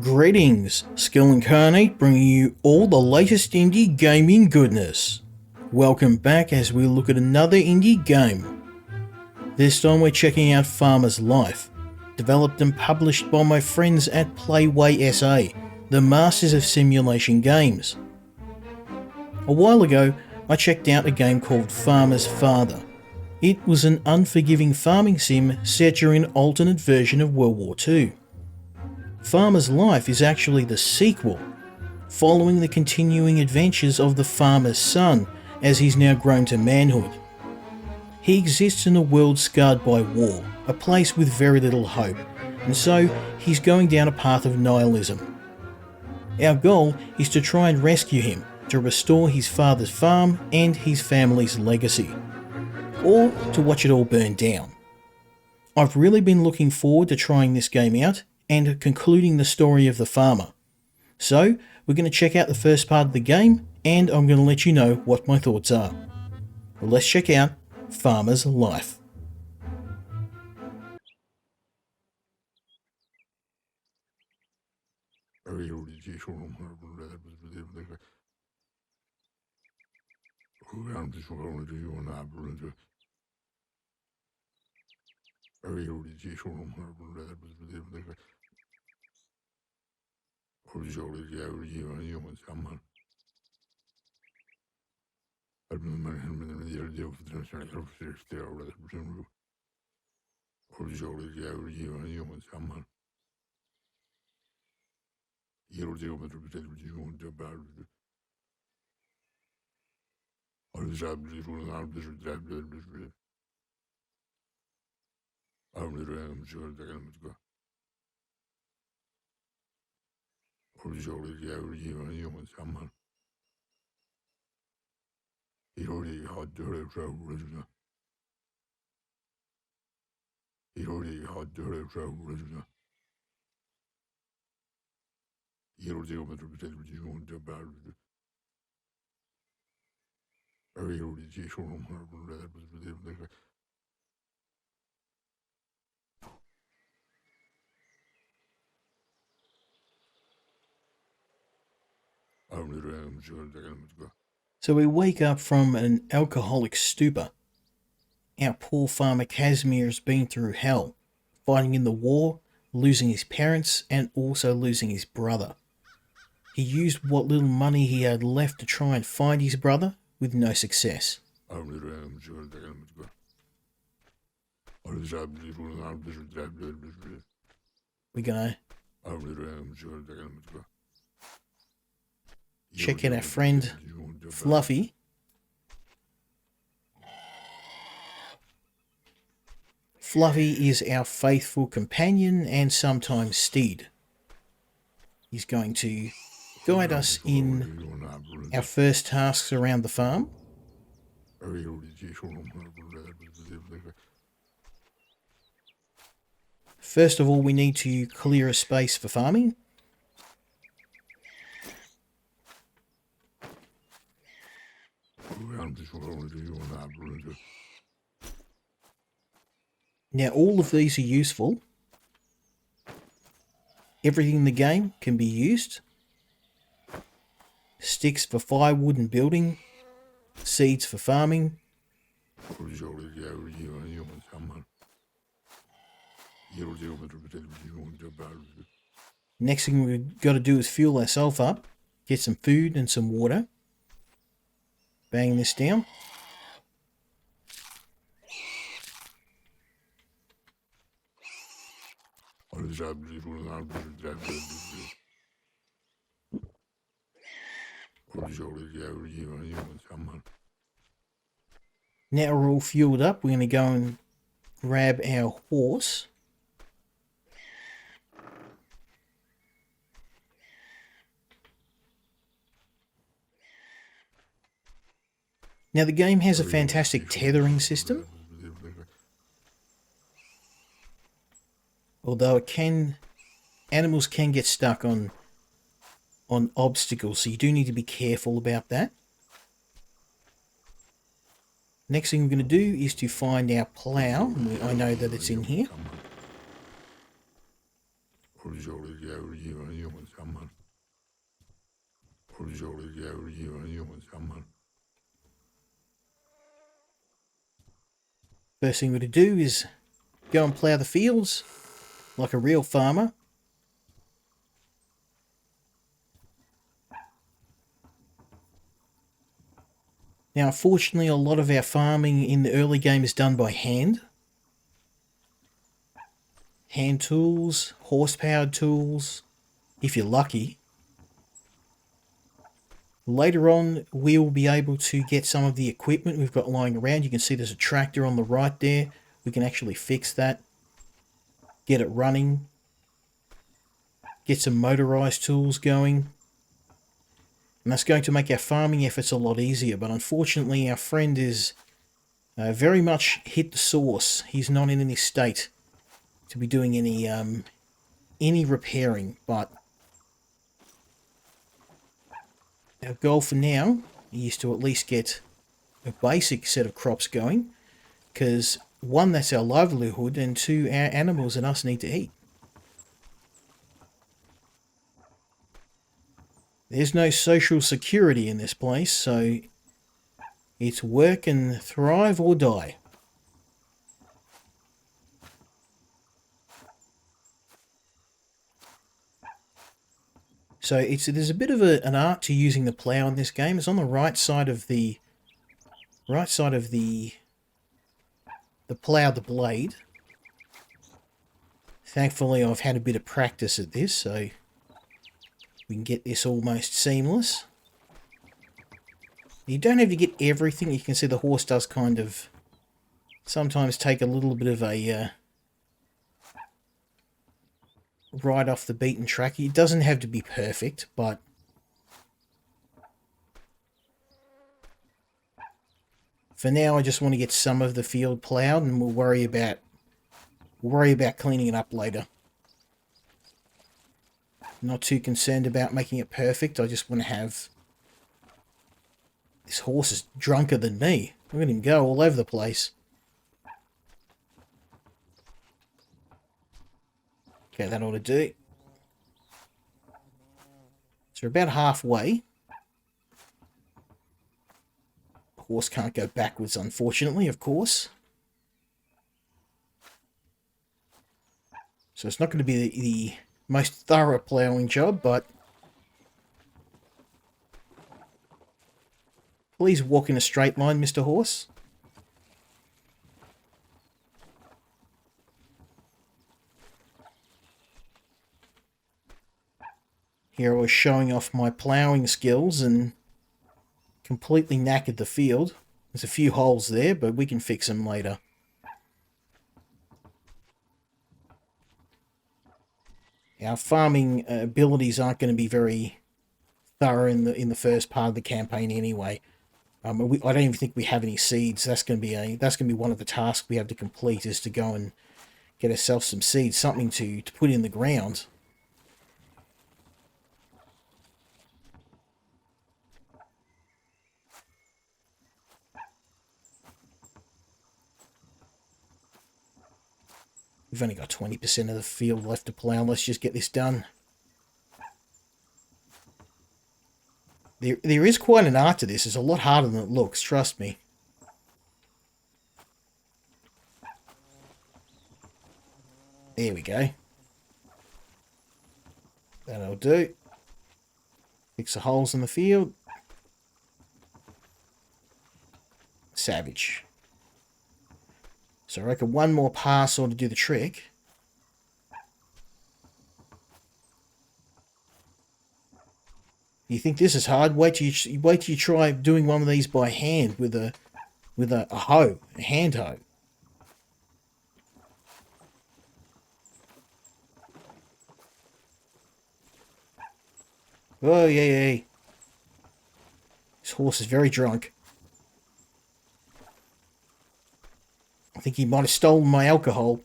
Greetings, Skill Incarnate bringing you all the latest indie gaming goodness. Welcome back as we look at another indie game. This time we're checking out Farmer's Life, developed and published by my friends at Playway SA, the masters of simulation games. A while ago, I checked out a game called Farmer's Father. It was an unforgiving farming sim set during an alternate version of World War II. Farmer's Life is actually the sequel, following the continuing adventures of the farmer's son as he's now grown to manhood. He exists in a world scarred by war, a place with very little hope, and so he's going down a path of nihilism. Our goal is to try and rescue him, to restore his father's farm and his family's legacy, or to watch it all burn down. I've really been looking forward to trying this game out and concluding the story of the farmer. So, we're going to check out the first part of the game, and I'm going to let you know what my thoughts are. Well, let's check out Farmer's Life. So we wake up from an alcoholic stupor. Our poor farmer Casimir has been through hell, fighting in the war, losing his parents, and also losing his brother. He used what little money he had left to try and find his brother, with no success. We're gonna check out our friend Fluffy. Fluffy is our faithful companion and sometimes steed. He's going to guide us in our first tasks around the farm. First of all, we need to clear a space for farming. Now, all of these are useful. Everything in the game can be used. Sticks for firewood and building. Seeds for farming. Next thing we've got to do is fuel ourselves up. Get some food and some water. Bang this down. Now we're all fueled up, we're going to go and grab our horse. Now the game has a fantastic tethering system. Although animals can get stuck on obstacles, so you do need to be careful about that. Next thing we're going to do is to find our plough. I know that it's in here. First thing we're going to do is go and plough the fields like a real farmer. Now, unfortunately, a lot of our farming in the early game is done by hand. Hand tools, horse-powered tools, if you're lucky. Later on, we'll be able to get some of the equipment we've got lying around. You can see there's a tractor on the right there. We can actually fix that, get it running, get some motorized tools going. And that's going to make our farming efforts a lot easier. But unfortunately, our friend is very much hit the sauce. He's not in any state to be doing any repairing. But our goal for now is to at least get a basic set of crops going, because one, that's our livelihood, and two, our animals and us need to eat. There's no social security in this place, so it's work and thrive or die. So there's a bit of an art to using the plough in this game. It's on the right side of the plough, the blade. Thankfully, I've had a bit of practice at this, so we can get this almost seamless. You don't have to get everything. You can see the horse does kind of sometimes take a little bit of a right off the beaten track. It doesn't have to be perfect, but for now I just want to get some of the field ploughed, and we'll worry about cleaning it up later. Not too concerned about making it perfect. I just want to have... This horse is drunker than me. Look at him go all over the place. Okay, that ought to do. So we're about halfway. The horse can't go backwards, unfortunately, of course. So it's not going to be the most thorough ploughing job, but please walk in a straight line, Mr. Horse. Here I was showing off my ploughing skills and completely knackered the field. There's a few holes there, but we can fix them later. Our farming abilities aren't going to be very thorough in the first part of the campaign anyway. I don't even think we have any seeds. That's going to be one of the tasks we have to complete, is to go and get ourselves some seeds, something to put in the ground. We've only got 20% of the field left to plough. Let's just get this done. There is quite an art to this. It's a lot harder than it looks, trust me. There we go. That'll do. Fix the holes in the field. Savage. So I reckon one more pass ought to do the trick. You think this is hard? Wait till you try doing one of these by hand with a hoe, a hand hoe. Oh yeah. This horse is very drunk. I think he might have stolen my alcohol.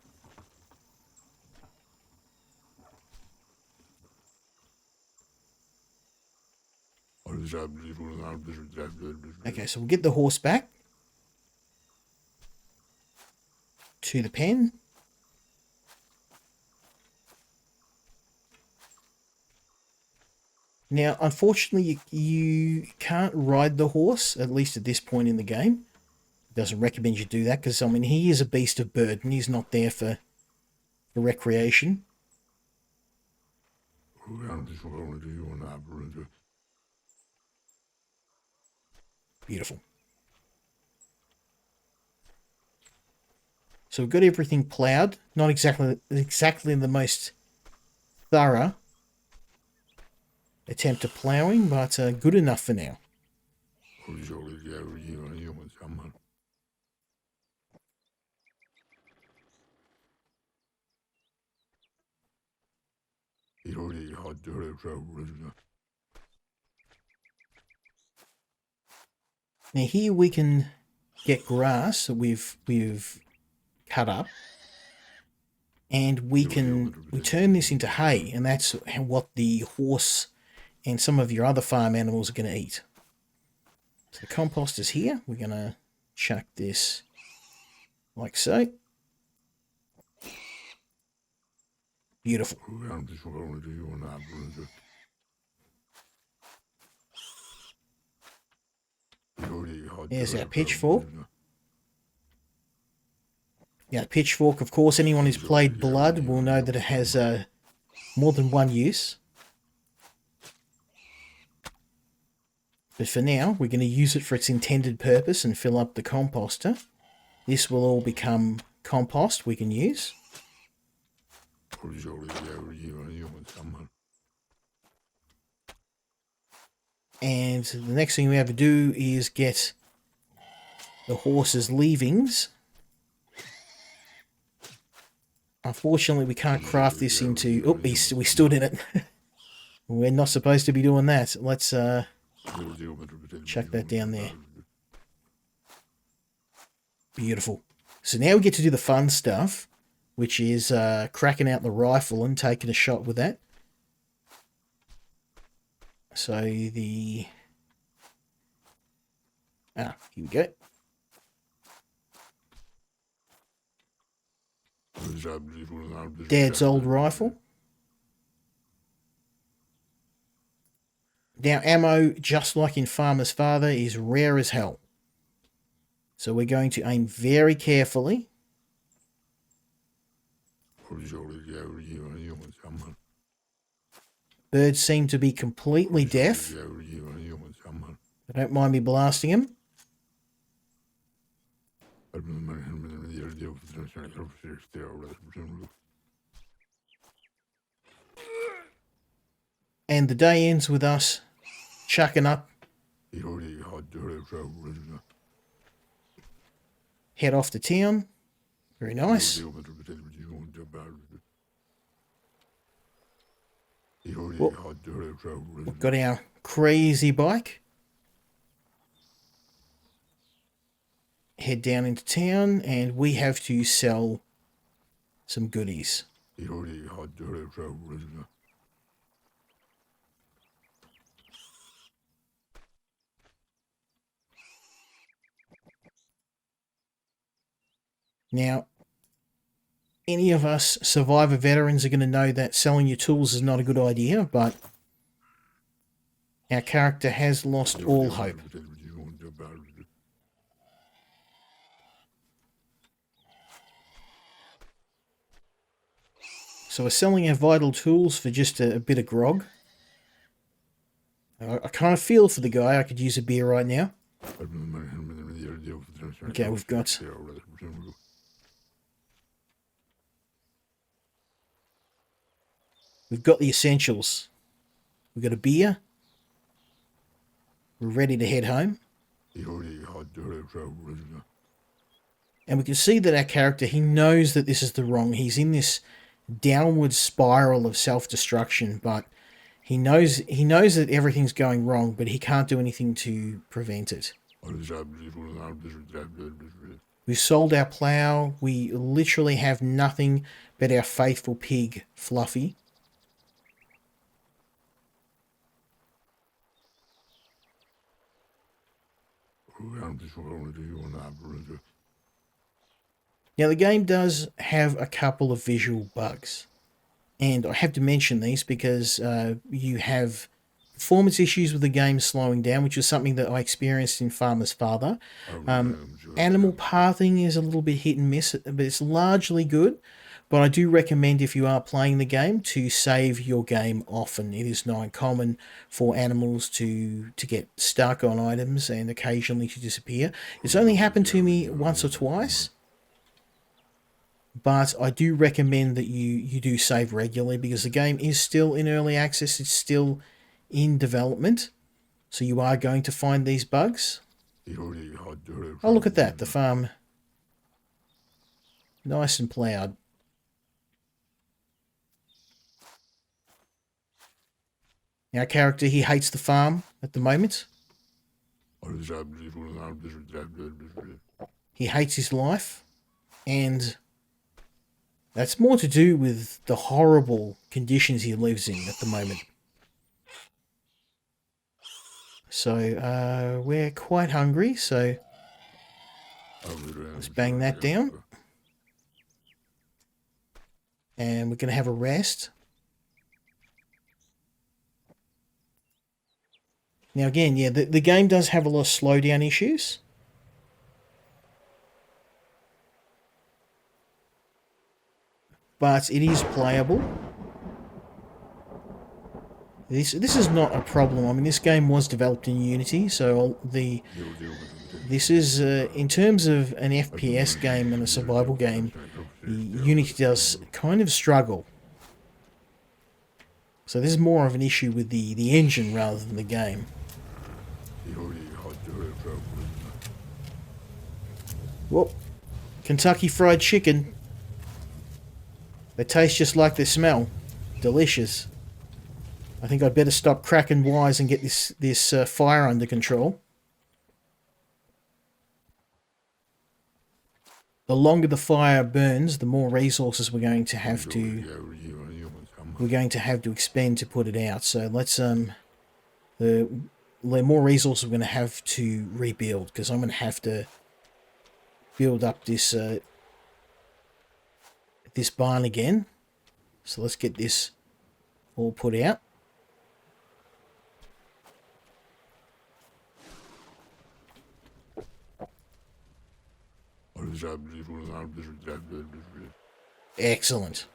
Okay, so we'll get the horse back to the pen. Now, unfortunately, you can't ride the horse, at least at this point in the game. It doesn't recommend you do that because, I mean, he is a beast of burden. He's not there for recreation. Beautiful. So we've got everything ploughed. Not exactly the most thorough attempt at ploughing, but good enough for now. Now here we can get grass that we've cut up, and we turn this into hay, and that's what the horse and some of your other farm animals are going to eat. So the compost is here. We're going to chuck this like so. Beautiful. There's our pitchfork. Yeah, pitchfork, of course, anyone who's played Blood will know that it has more than one use. But for now, we're going to use it for its intended purpose and fill up the composter. This will all become compost we can use. And the next thing we have to do is get the horse's leavings. Unfortunately, we can't craft this into... Oh, we stood in it. We're not supposed to be doing that. Let's chuck that down there. Beautiful. So now we get to do the fun stuff, which is cracking out the rifle and taking a shot with that. So the... here we go. Dad's old rifle. Now, ammo, just like in Farmer's Father, is rare as hell. So we're going to aim very carefully. Birds seem to be completely deaf. I don't mind me blasting him. And the day ends with us chucking up. Head off to town. Very nice. Whoa. We've got our crazy bike. Head down into town, and we have to sell some goodies. Now, any of us Survivor veterans are going to know that selling your tools is not a good idea, but our character has lost all hope. So we're selling our vital tools for just a bit of grog. I kind of feel for the guy. I could use a beer right now. Okay, we've got the essentials. We've got a beer. We're ready to head home. And we can see that our character, he knows that this is the wrong. He's in this downward spiral of self-destruction, but he knows that everything's going wrong, but he can't do anything to prevent it. We've sold our plough. We literally have nothing but our faithful pig, Fluffy. Now, the game does have a couple of visual bugs, and I have to mention these because you have performance issues with the game slowing down, which is something that I experienced in Farmer's Father. Animal pathing is a little bit hit and miss, but it's largely good. But I do recommend, if you are playing the game, to save your game often. It is not uncommon for animals to get stuck on items and occasionally to disappear. It's only happened to me once or twice, but I do recommend that you do save regularly, because the game is still in early access. It's still in development, so you are going to find these bugs. Oh, look at that, the farm. Nice and plowed. Our character, he hates the farm at the moment. He hates his life, and that's more to do with the horrible conditions he lives in at the moment. So, we're quite hungry, so let's bang that down. And we're going to have a rest. Now again, yeah, the game does have a lot of slowdown issues. But it is playable. This is not a problem. I mean, this game was developed in Unity, so this is, in terms of an FPS game and a survival game, Unity does kind of struggle. So this is more of an issue with the engine rather than the game. Whoop. Kentucky Fried Chicken. They taste just like they smell. Delicious. I think I'd better stop cracking wires and get this fire under control. The longer the fire burns, the more resources we're going to have to expend to put it out. So let's the more resources we're going to have to rebuild, because I'm going to have to build up this this barn again. So let's get this all put out. Excellent.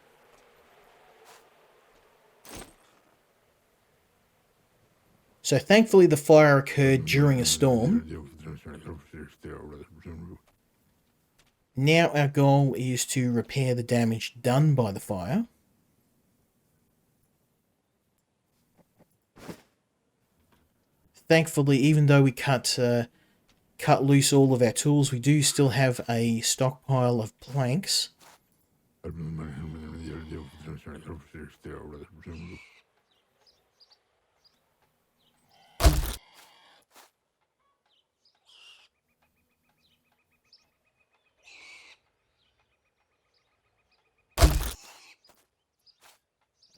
So thankfully the fire occurred during a storm. Now our goal is to repair the damage done by the fire. Thankfully, even though we cut loose all of our tools, we do still have a stockpile of planks.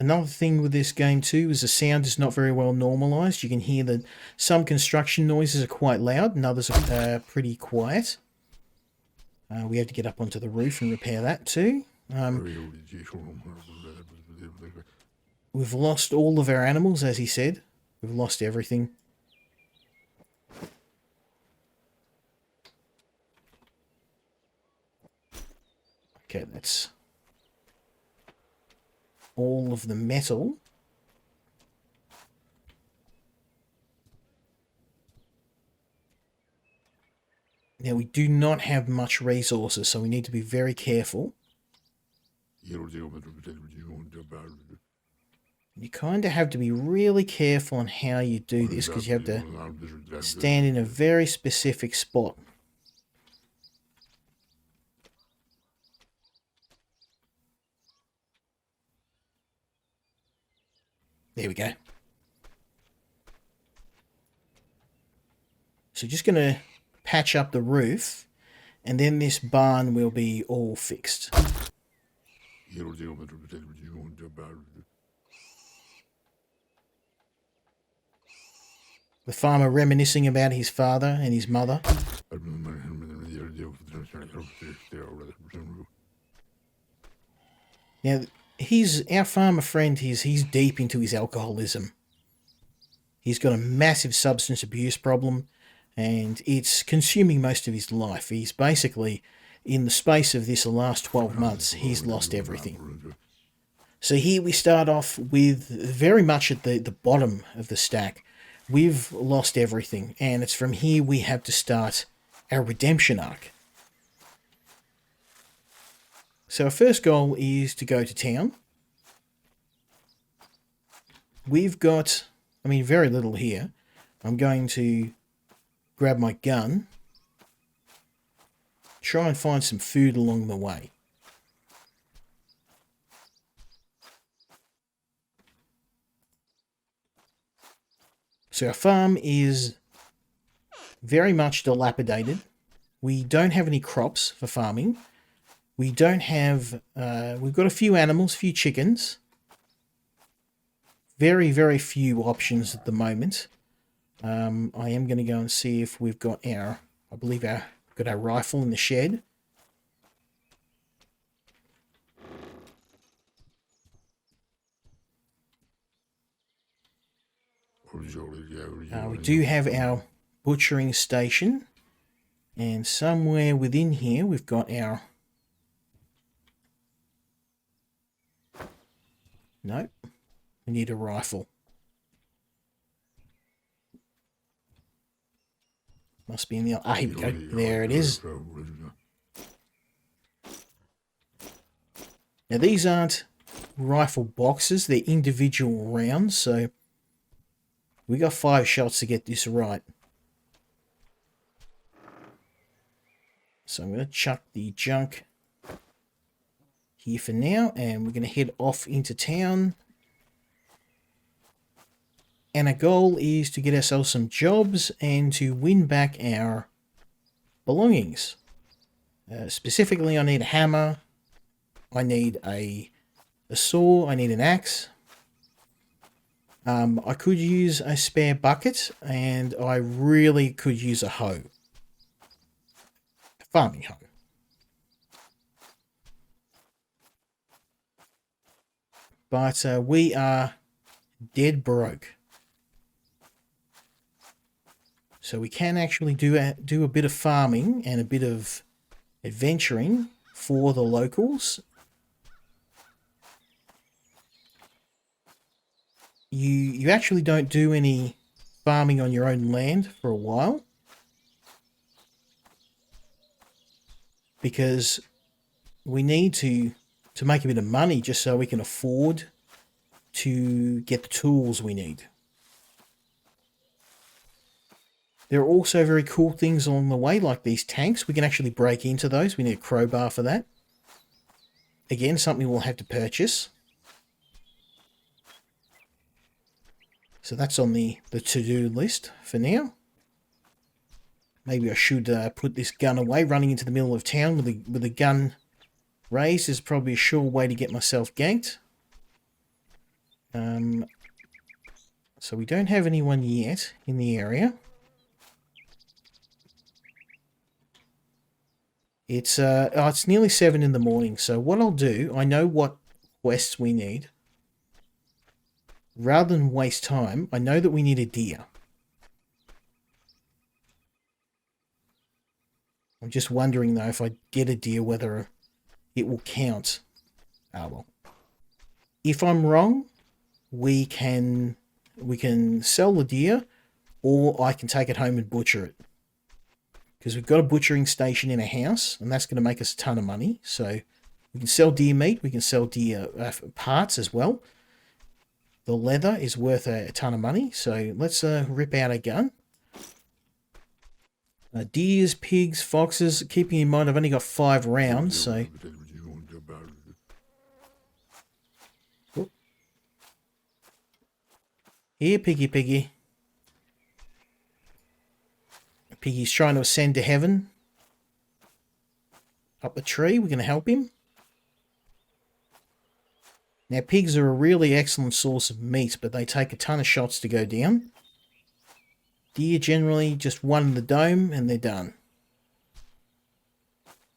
Another thing with this game too is the sound is not very well normalized. You can hear that some construction noises are quite loud and others are pretty quiet. We have to get up onto the roof and repair that too. We've lost all of our animals, as he said. We've lost everything. Okay, that's all of the metal. Now, we do not have much resources, so we need to be very careful. You kind of have to be really careful on how you do this, because you have to stand in a very specific spot. There we go. So just going to patch up the roof, and then this barn will be all fixed. The farmer reminiscing about his father and his mother. Now, our farmer friend, he's deep into his alcoholism. He's got a massive substance abuse problem, and it's consuming most of his life. He's basically, in the space of this last 12 months, he's lost everything. So here we start off with very much at the bottom of the stack. We've lost everything, and it's from here we have to start our redemption arc. So our first goal is to go to town. We've got, very little here. I'm going to grab my gun, try and find some food along the way. So our farm is very much dilapidated. We don't have any crops for farming. We don't have, we've got a few animals, a few chickens. Very, very few options at the moment. I am going to go and see if we've got our, we've got our rifle in the shed. We do have our butchering station, and somewhere within here we've got our... Nope, we need a rifle. Must be in the... Ah, here we go. There it is. Now these aren't rifle boxes, they're individual rounds, so we got 5 shots to get this right. So I'm going to chuck the junk here for now, and we're going to head off into town. And our goal is to get ourselves some jobs and to win back our belongings. Specifically, I need a hammer, I need a saw, I need an axe. I could use a spare bucket, and I really could use a hoe. A farming hoe. But we are dead broke. So we can actually do a bit of farming and a bit of adventuring for the locals. You actually don't do any farming on your own land for a while, because we need to make a bit of money just so we can afford to get the tools we need. There are also very cool things along the way, like these tanks. We can actually break into those. We need a crowbar for that. Again, something we'll have to purchase. So that's on the to-do list for now. Maybe I should put this gun away. Running into the middle of town with the gun raised is probably a sure way to get myself ganked. So we don't have anyone yet in the area. It's nearly 7 in the morning, so what I'll do, I know what quests we need. Rather than waste time, I know that we need a deer. I'm just wondering, though, if I get a deer, whether it will count. Ah, well. If I'm wrong, we can sell the deer, or I can take it home and butcher it. Because we've got a butchering station in a house, and that's going to make us a ton of money. So we can sell deer meat, we can sell deer parts as well. The leather is worth a ton of money, so let's rip out a gun. Deers, pigs, foxes, keeping in mind I've only got 5 rounds, so... Oop. Here, piggy, piggy. Piggy's trying to ascend to heaven. Up the tree, we're going to help him. Now, pigs are a really excellent source of meat, but they take a ton of shots to go down. Deer generally just one in the dome and they're done.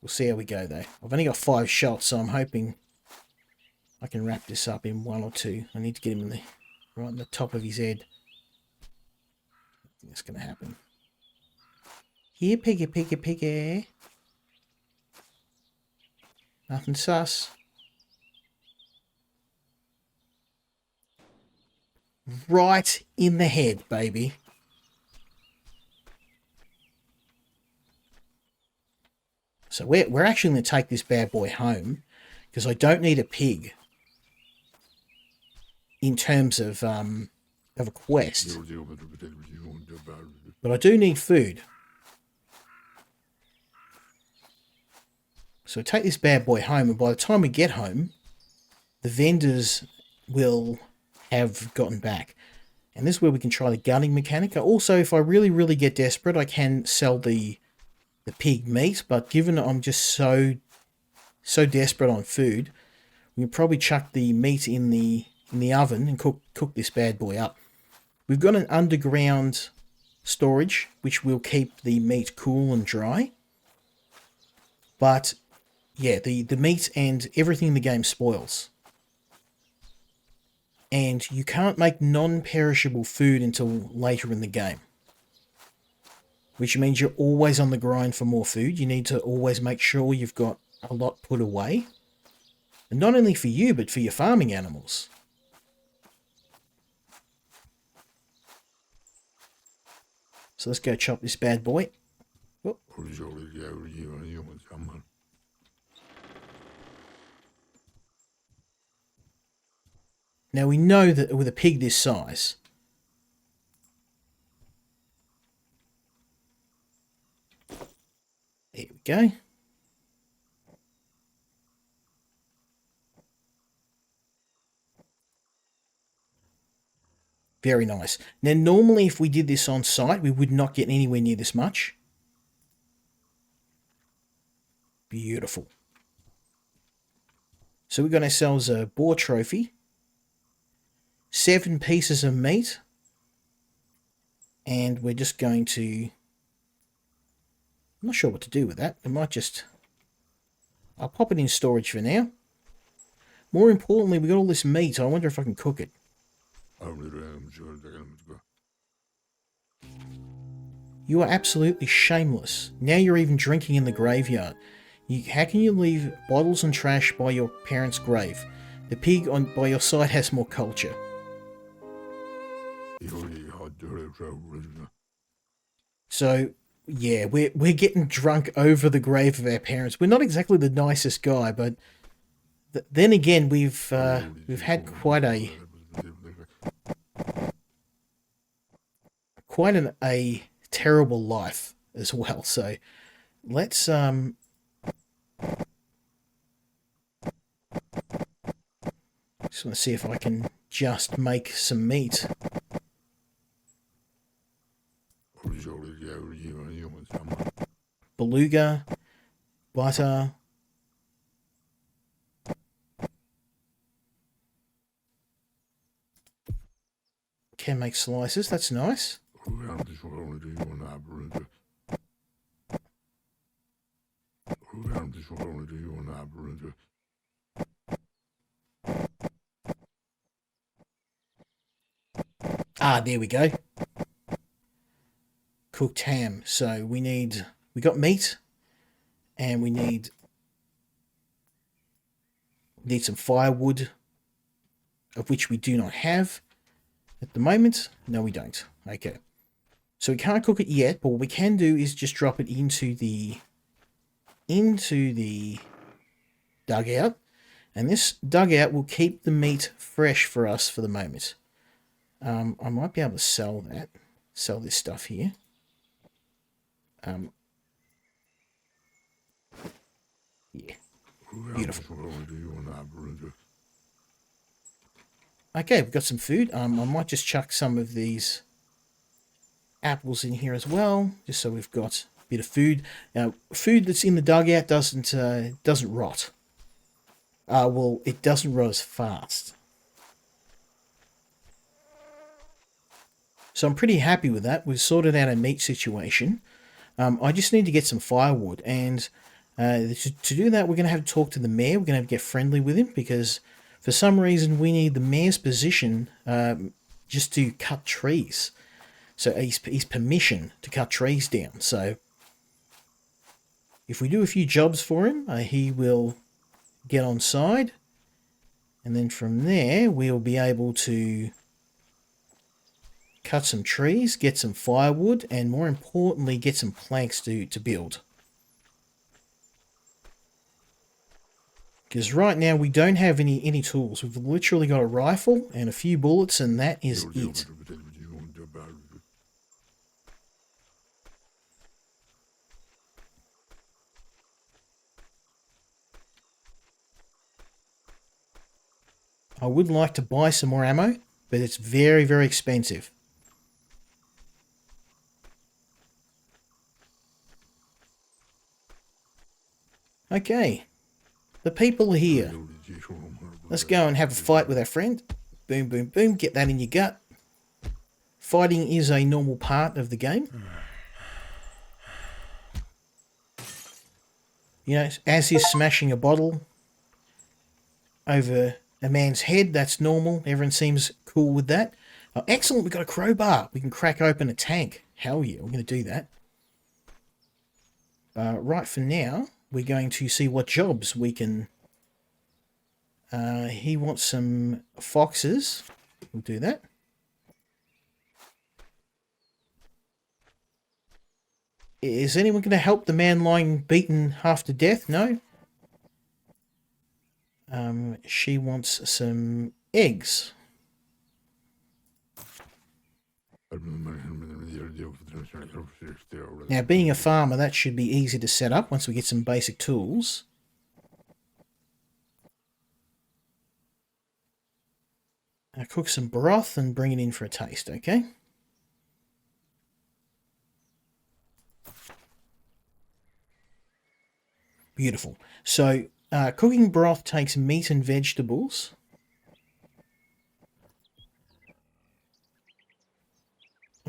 We'll see how we go though. I've only got 5 shots, so I'm hoping I can wrap this up in 1 or 2. I need to get him right in the top of his head. think that's going to happen. Here, piggy, piggy, piggy. Nothing sus. Right in the head, baby. So we're actually going to take this bad boy home because I don't need a pig in terms of a quest. But I do need food. So we take this bad boy home, and by the time we get home, the vendors will have gotten back. And this is where we can try the gunning mechanic. Also, if I really, really get desperate, I can sell the pig meat, but given that I'm just so desperate on food, we can probably chuck the meat in the oven and cook this bad boy up. We've got an underground storage which will keep the meat cool and dry, but yeah, the meat and everything in the game spoils, and you can't make non-perishable food until later in the game, which means you're always on the grind for more food. You need to always make sure you've got a lot put away. And not only for you, but for your farming animals. So let's go chop this bad boy. Oh. Now we know that with a pig this size, there we go. Very nice. Now, normally if we did this on site, we would not get anywhere near this much. Beautiful. So we got ourselves a boar trophy. 7 pieces of meat. And we're just going to... I'm not sure what to do with that. I might just... I'll pop it in storage for now. More importantly, we got all this meat. I wonder if I can cook it. You are absolutely shameless. Now you're even drinking in the graveyard. How can you leave bottles and trash by your parents' grave? The pig by your side has more culture. So, yeah, we're getting drunk over the grave of our parents. We're not exactly the nicest guy, but then again, we've had quite a terrible life as well. So let's just want to see if I can just make some meat. Beluga, butter. Can make slices, that's nice. Ah, there we go. Cooked ham. So we got meat, and we need some firewood, of which we do not have at the moment. No, we don't. Okay. So we can't cook it yet, but what we can do is just drop it into the dugout, and this dugout will keep the meat fresh for us for the moment. I might be able to sell this stuff here. Yeah, beautiful. Okay, we've got some food. I might just chuck some of these apples in here as well, just so we've got a bit of food. Now, food that's in the dugout doesn't rot. Well, it doesn't rot as fast. So I'm pretty happy with that. We've sorted out a meat situation. I just need to get some firewood, and to do that, we're going to have to talk to the mayor. We're going to have to get friendly with him, because for some reason we need the mayor's position just to cut trees. So he's permission to cut trees down. So if we do a few jobs for him, he will get on side. And then from there, we'll be able to cut some trees, get some firewood, and more importantly, get some planks to build. Because right now we don't have any tools. We've literally got a rifle and a few bullets, and that is it. I would like to buy some more ammo, but it's very, very expensive. Okay, the people are here. Let's go and have a fight with our friend. Boom, boom, boom. Get that in your gut. Fighting is a normal part of the game. You know, as he's smashing a bottle over a man's head, that's normal. Everyone seems cool with that. Oh, excellent, we've got a crowbar. We can crack open a tank. Hell yeah, we're going to do that. Right for now, we're going to see what jobs we can... he wants some foxes. We'll do that. Is anyone going to help the man lying beaten half to death? No? She wants some eggs. Now, being a farmer, that should be easy to set up once we get some basic tools. Cook some broth and bring it in for a taste, okay? Beautiful. So, cooking broth takes meat and vegetables.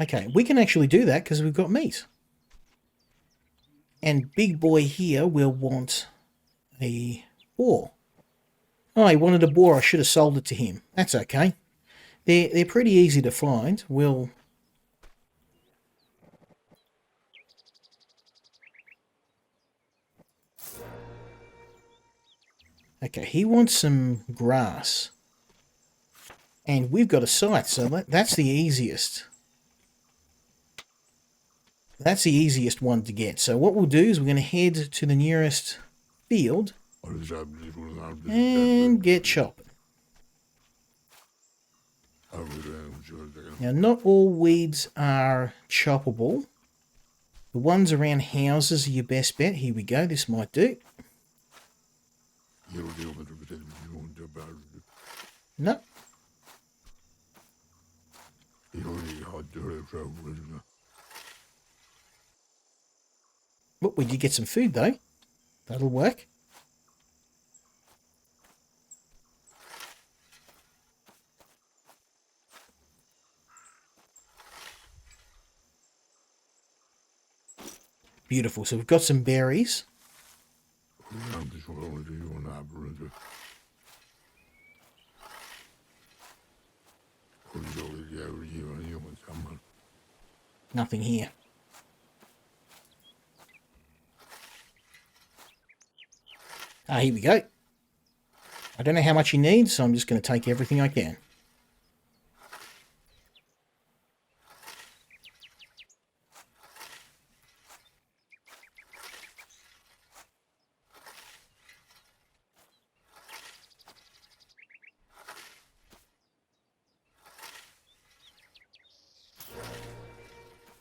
Okay, we can actually do that because we've got meat. And big boy here will want a boar. Oh, he wanted a boar. I should have sold it to him. That's okay. They're pretty easy to find. We'll... Okay, he wants some grass. And we've got a scythe, so that's the easiest. That's the easiest one to get. So what we'll do is we're going to head to the nearest field and get chopping. Now, not all weeds are choppable. The ones around houses are your best bet. Here we go. This might do. No. Well, we did get some food, though. That'll work. Beautiful. So we've got some berries. Nothing here. Ah, here we go. I don't know how much he needs, so I'm just going to take everything I can.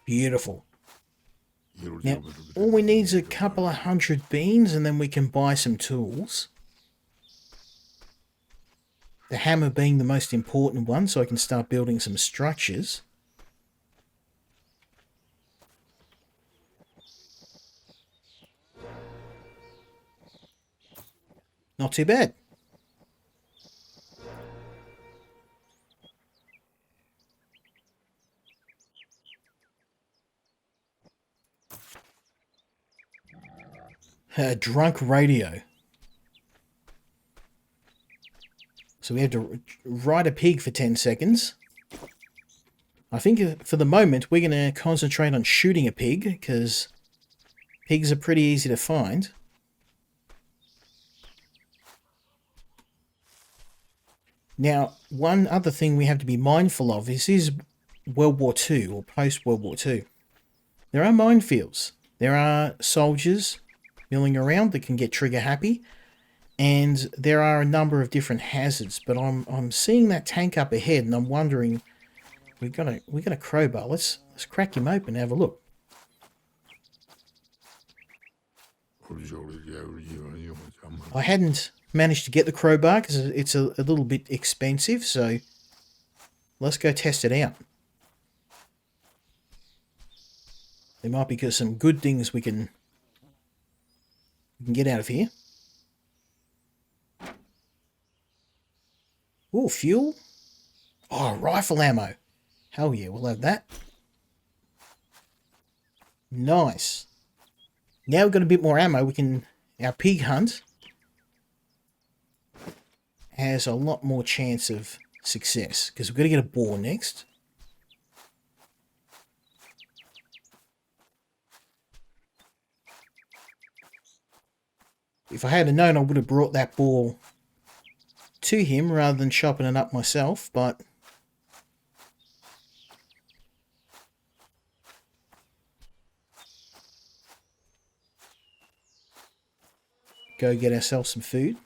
Beautiful. Now, all we need is a couple of 100 beans and then we can buy some tools. The hammer being the most important one, so I can start building some structures. Not too bad. Drunk radio. So we have to ride a pig for 10 seconds. I think for the moment we're going to concentrate on shooting a pig, because pigs are pretty easy to find. Now, one other thing we have to be mindful of, this is World War II or post-World War II. There are minefields. There are soldiers milling around that can get trigger happy, and there are a number of different hazards. But I'm seeing that tank up ahead, and I'm wondering, we got a crowbar. Let's crack him open and have a look. I hadn't managed to get the crowbar because it's a little bit expensive, so let's go test it out. There might be some good things we can get out of here. Oh, fuel. Oh, rifle ammo. Hell yeah, we'll have that. Nice. Now we've got a bit more ammo. Our pig hunt has a lot more chance of success, because we've got to get a boar next. If I had known, I would have brought that boar to him rather than chopping it up myself, but go get ourselves some food.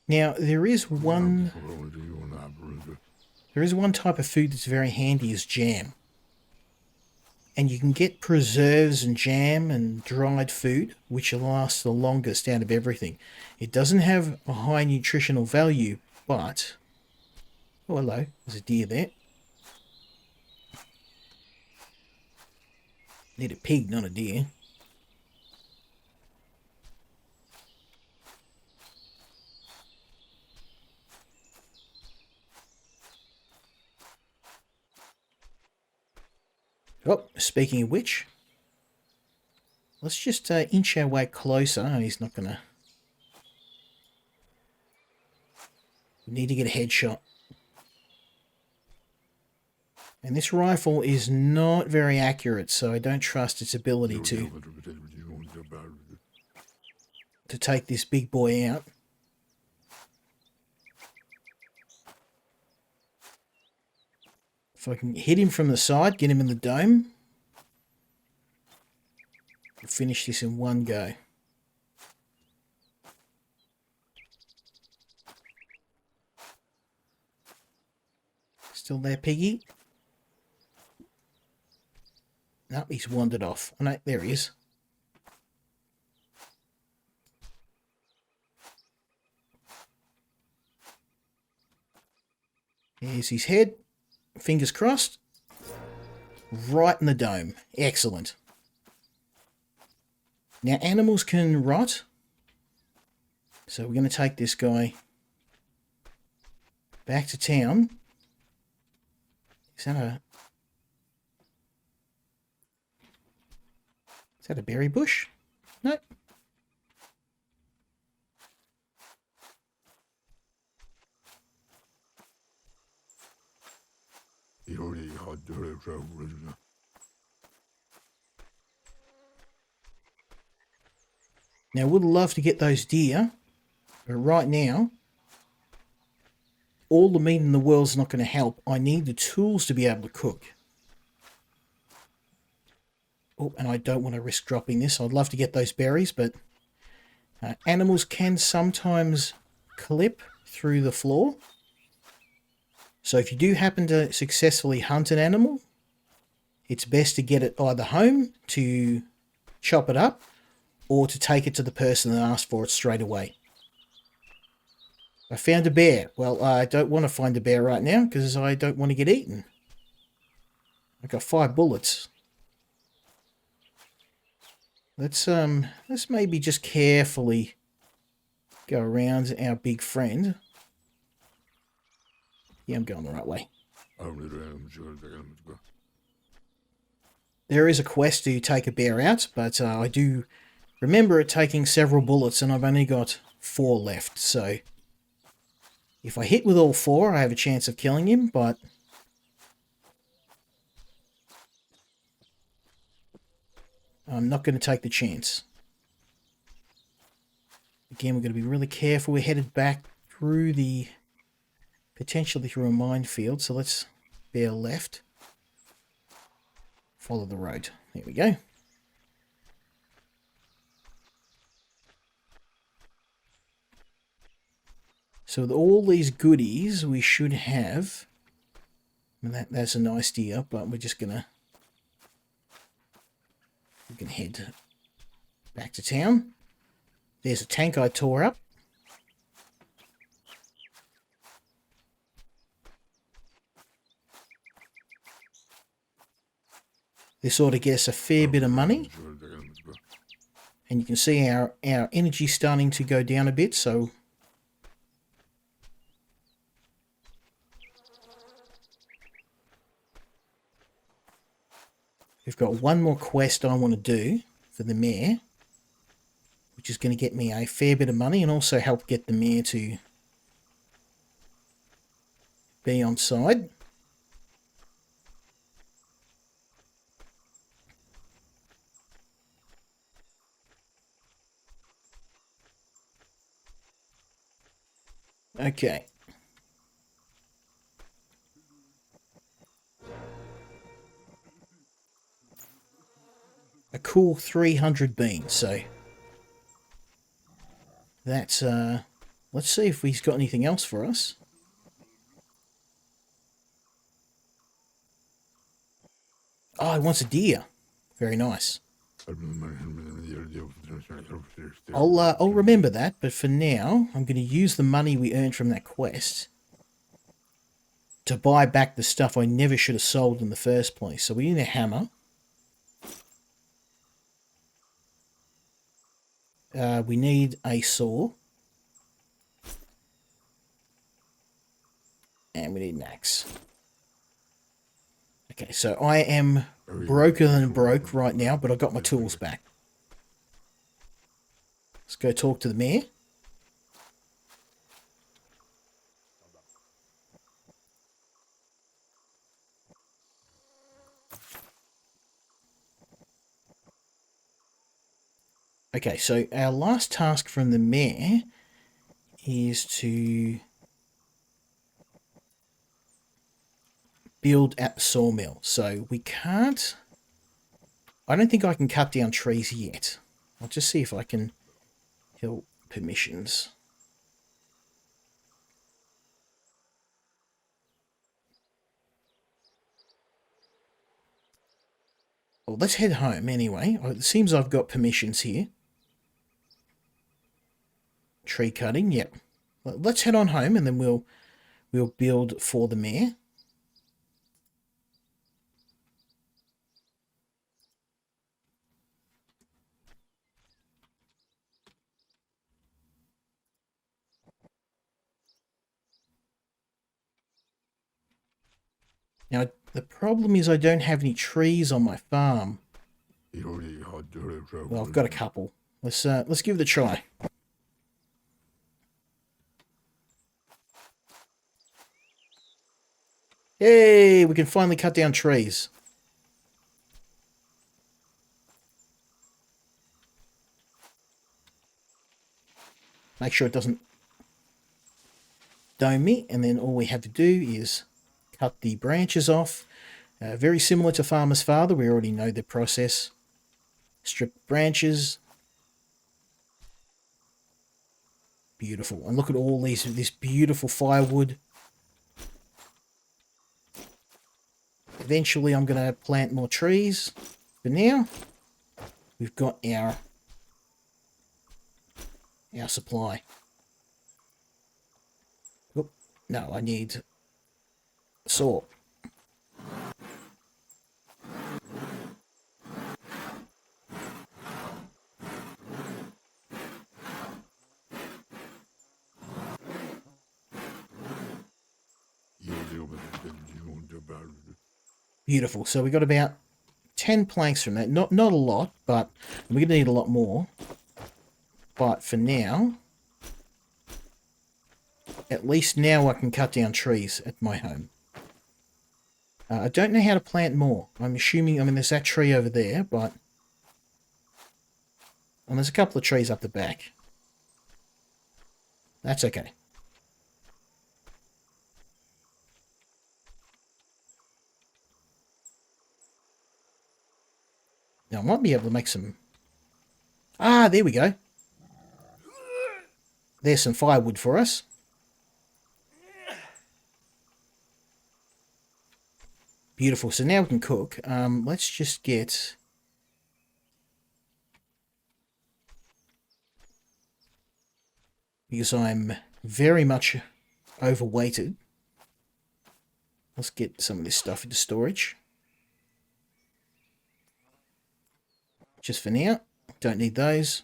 Now, there is one type of food that's very handy, is jam. And you can get preserves and jam and dried food, which lasts the longest out of everything. It doesn't have a high nutritional value, but... Oh, hello. There's a deer there. Need a pig, not a deer. Oh, speaking of which, let's just inch our way closer. Oh, he's not gonna... We need to get a headshot. And this rifle is not very accurate, so I don't trust its ability to take this big boy out. If I can hit him from the side, get him in the dome, we'll finish this in one go. Still there, piggy? No, he's wandered off. Oh, no, there he is. Here's his head. Fingers crossed. Right in the dome. Excellent. Now, animals can rot. So we're going to take this guy back to town. Is that a berry bush? Nope. Now, I would love to get those deer, but right now, all the meat in the world's not going to help. I need the tools to be able to cook. Oh, and I don't want to risk dropping this. I'd love to get those berries, but animals can sometimes clip through the floor. So if you do happen to successfully hunt an animal, it's best to get it either home to chop it up or to take it to the person that asked for it straight away. I found a bear. Well, I don't want to find a bear right now because I don't want to get eaten. I've got 5 bullets. Let's maybe just carefully go around our big friend. Yeah, I'm going the right way. There is a quest to take a bear out, but I do Remember it taking several bullets, and I've only got 4 left, so if I hit with all 4, I have a chance of killing him, but I'm not going to take the chance. Again, we're going to be really careful. We're headed back through potentially through a minefield, so let's bear left. Follow the road. There we go. So with all these goodies, we should have... And that's a nice deer, but we're just gonna... We can head back to town. There's a tank I tore up. This ought to get us a fair bit of money. And you can see our energy starting to go down a bit, so... We've got one more quest I want to do for the mayor, which is going to get me a fair bit of money and also help get the mayor to be on side. Okay. A cool 300 beans, so that's let's see if he's got anything else for us. Oh, he wants a deer. Very nice. I'll remember that, but for now, I'm going to use the money we earned from that quest to buy back the stuff I never should have sold in the first place. So we need a hammer. We need a saw. And we need an axe. Okay, so I am broker than broke right now, but I got my tools back. Let's go talk to the mayor. Okay, so our last task from the mayor is to build at the sawmill. So we can't... I don't think I can cut down trees yet. I'll just see if I can help permissions. Well, let's head home anyway. It seems I've got permissions here. Tree cutting, yep. Well, let's head on home and then we'll build for the mayor. Now, the problem is I don't have any trees on my farm. Well, I've got a couple. Let's give it a try. Yay, we can finally cut down trees. Make sure it doesn't dome me, and then all we have to do is cut the branches off. Very similar to Farmer's Father, we already know the process. Strip branches. Beautiful. And look at all this beautiful firewood. Eventually I'm going to plant more trees. For now, we've got our supply. Oop, no, I need a saw. Beautiful. So we got about 10 planks from that. Not a lot, but we're going to need a lot more. But for now, at least now I can cut down trees at my home. I don't know how to plant more. I'm assuming, I mean, there's that tree over there, but... And there's a couple of trees up the back. That's okay. Now, I might be able to make some... Ah, there we go. There's some firewood for us. Beautiful. So now we can cook. Let's just get... Because I'm very much overweighted. Let's get some of this stuff into storage. Just for now. Don't need those.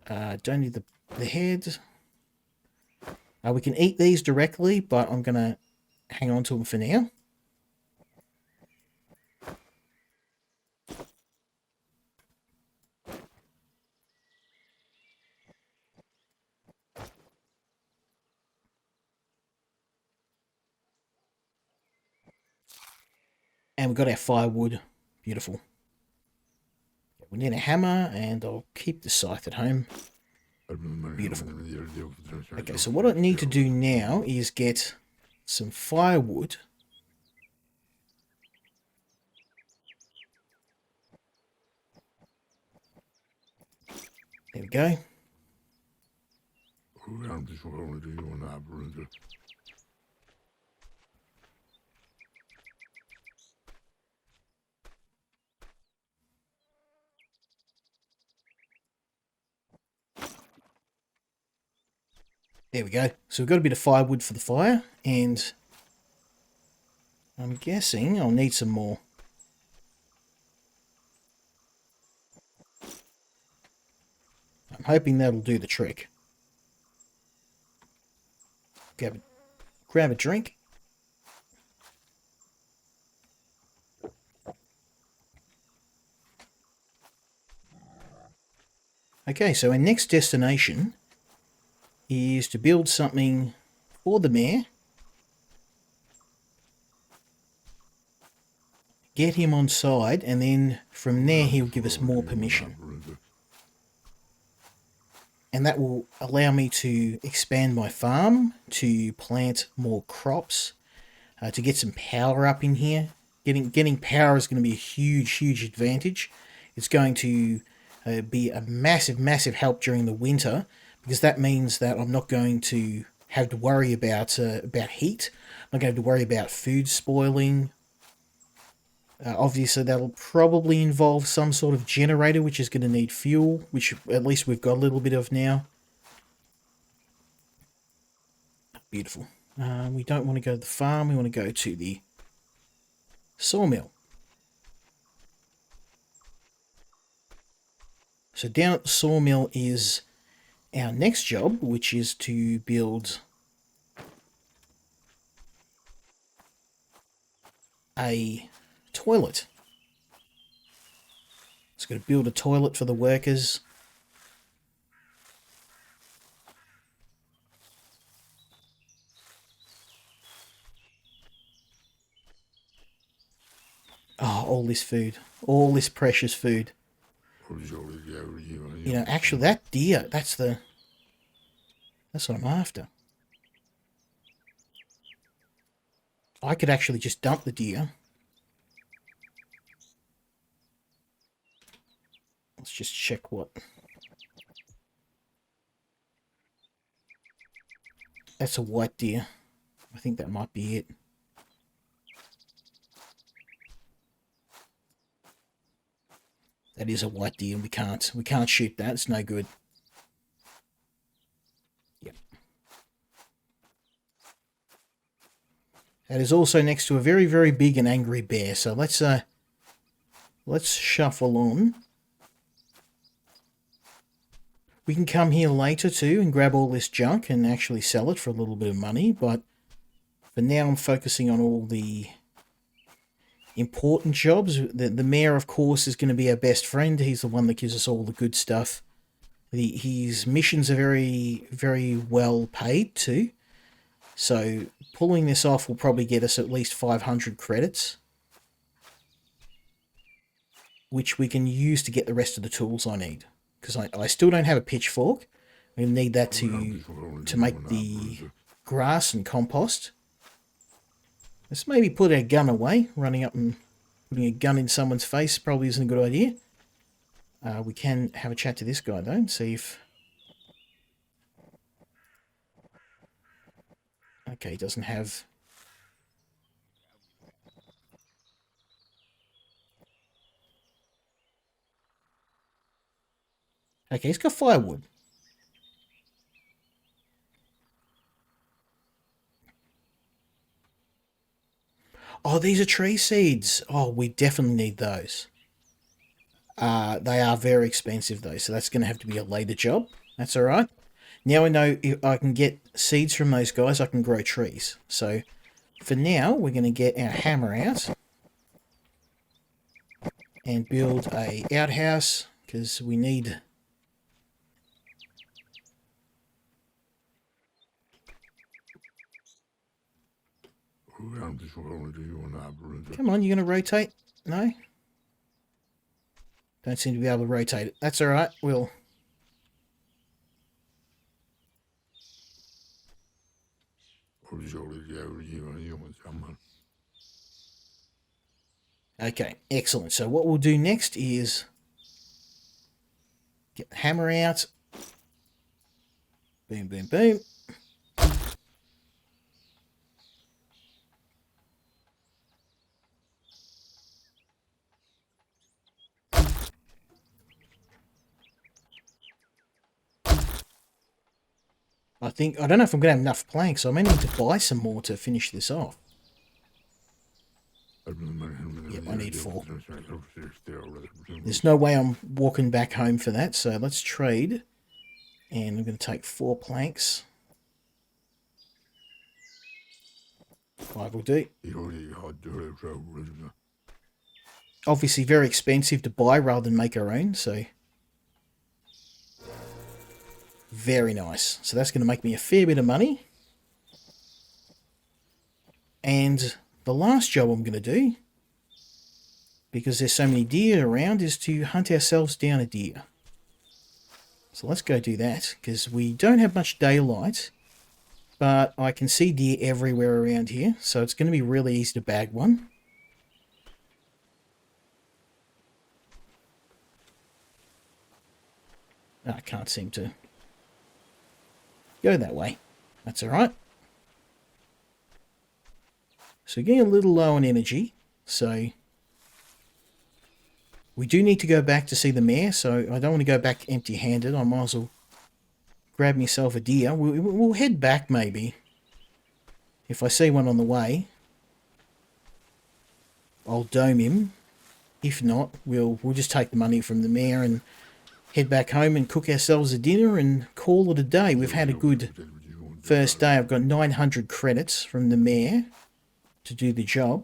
Don't need the head. We can eat these directly, but I'm going to hang on to them for now. And we've got our firewood. Beautiful. We need a hammer, and I'll keep the scythe at home. Beautiful. Okay, so what I need to do now is get some firewood. There we go. There we go. So we've got a bit of firewood for the fire, and I'm guessing I'll need some more. I'm hoping that'll do the trick. Grab a drink. Okay, so our next destination is to build something for the mayor. Get him on side, and then from there he'll give us more permission. And that will allow me to expand my farm, to plant more crops, to get some power up in here. Getting power is going to be a huge advantage. It's going to be a massive help during the winter, because that means that I'm not going to have to worry about heat. I'm not going to have to worry about food spoiling. Obviously, that'll probably involve some sort of generator, which is going to need fuel, which at least we've got a little bit of now. Beautiful. We don't want to go to the farm. We want to go to the sawmill. So down at the sawmill is our next job, which is to build a toilet. It's got to build a toilet for the workers. Oh, all this food. All this precious food. You know, actually that deer, that's what I'm after. I could actually just dump the deer. Let's just check what... That's a white deer. I think that might be it. That is a white deer, and we can't shoot that. It's no good. Yep. That is also next to a very big and angry bear. So let's shuffle on. We can come here later too and grab all this junk and actually sell it for a little bit of money, but for now I'm focusing on all the important jobs. The mayor, of course, is going to be our best friend. He's the one that gives us all the good stuff. His missions are very, very well paid too. So pulling this off will probably get us at least 500 credits, which we can use to get the rest of the tools I need. Because I still don't have a pitchfork. We need that to make the grass and compost. Let's maybe put our gun away. Running up and putting a gun in someone's face probably isn't a good idea. We can have a chat to this guy though and see if... Okay, he doesn't have... Okay, he's got firewood. Oh, these are tree seeds. Oh, we definitely need those. They are very expensive though, so that's going to have to be a later job. That's all right. Now I know if I can get seeds from those guys, I can grow trees. So for now, we're going to get our hammer out and build a outhouse because we need... Come on, you're going to rotate? No? Don't seem to be able to rotate it. That's all right. We'll... Okay, excellent. So what we'll do next is get the hammer out. Boom, boom, boom. I don't know if I'm going to have enough planks, so I may need to buy some more to finish this off. Yep, I need 4. There's no way I'm walking back home for that, so let's trade. And I'm going to take 4 planks. 5 will do. Obviously very expensive to buy rather than make our own, so... Very nice. So that's going to make me a fair bit of money. And the last job I'm going to do, because there's so many deer around, is to hunt ourselves down a deer. So let's go do that, because we don't have much daylight, but I can see deer everywhere around here, so it's going to be really easy to bag one. I can't seem to go that way. That's all right. So getting a little low on energy, so we do need to go back to see the mayor, so I don't want to go back empty-handed. I might as well grab myself a deer. We'll head back maybe. If I see one on the way, I'll dome him. If not, we'll just take the money from the mayor and head back home and cook ourselves a dinner and call it a day. We've had a good first day. I've got 900 credits from the mayor to do the job.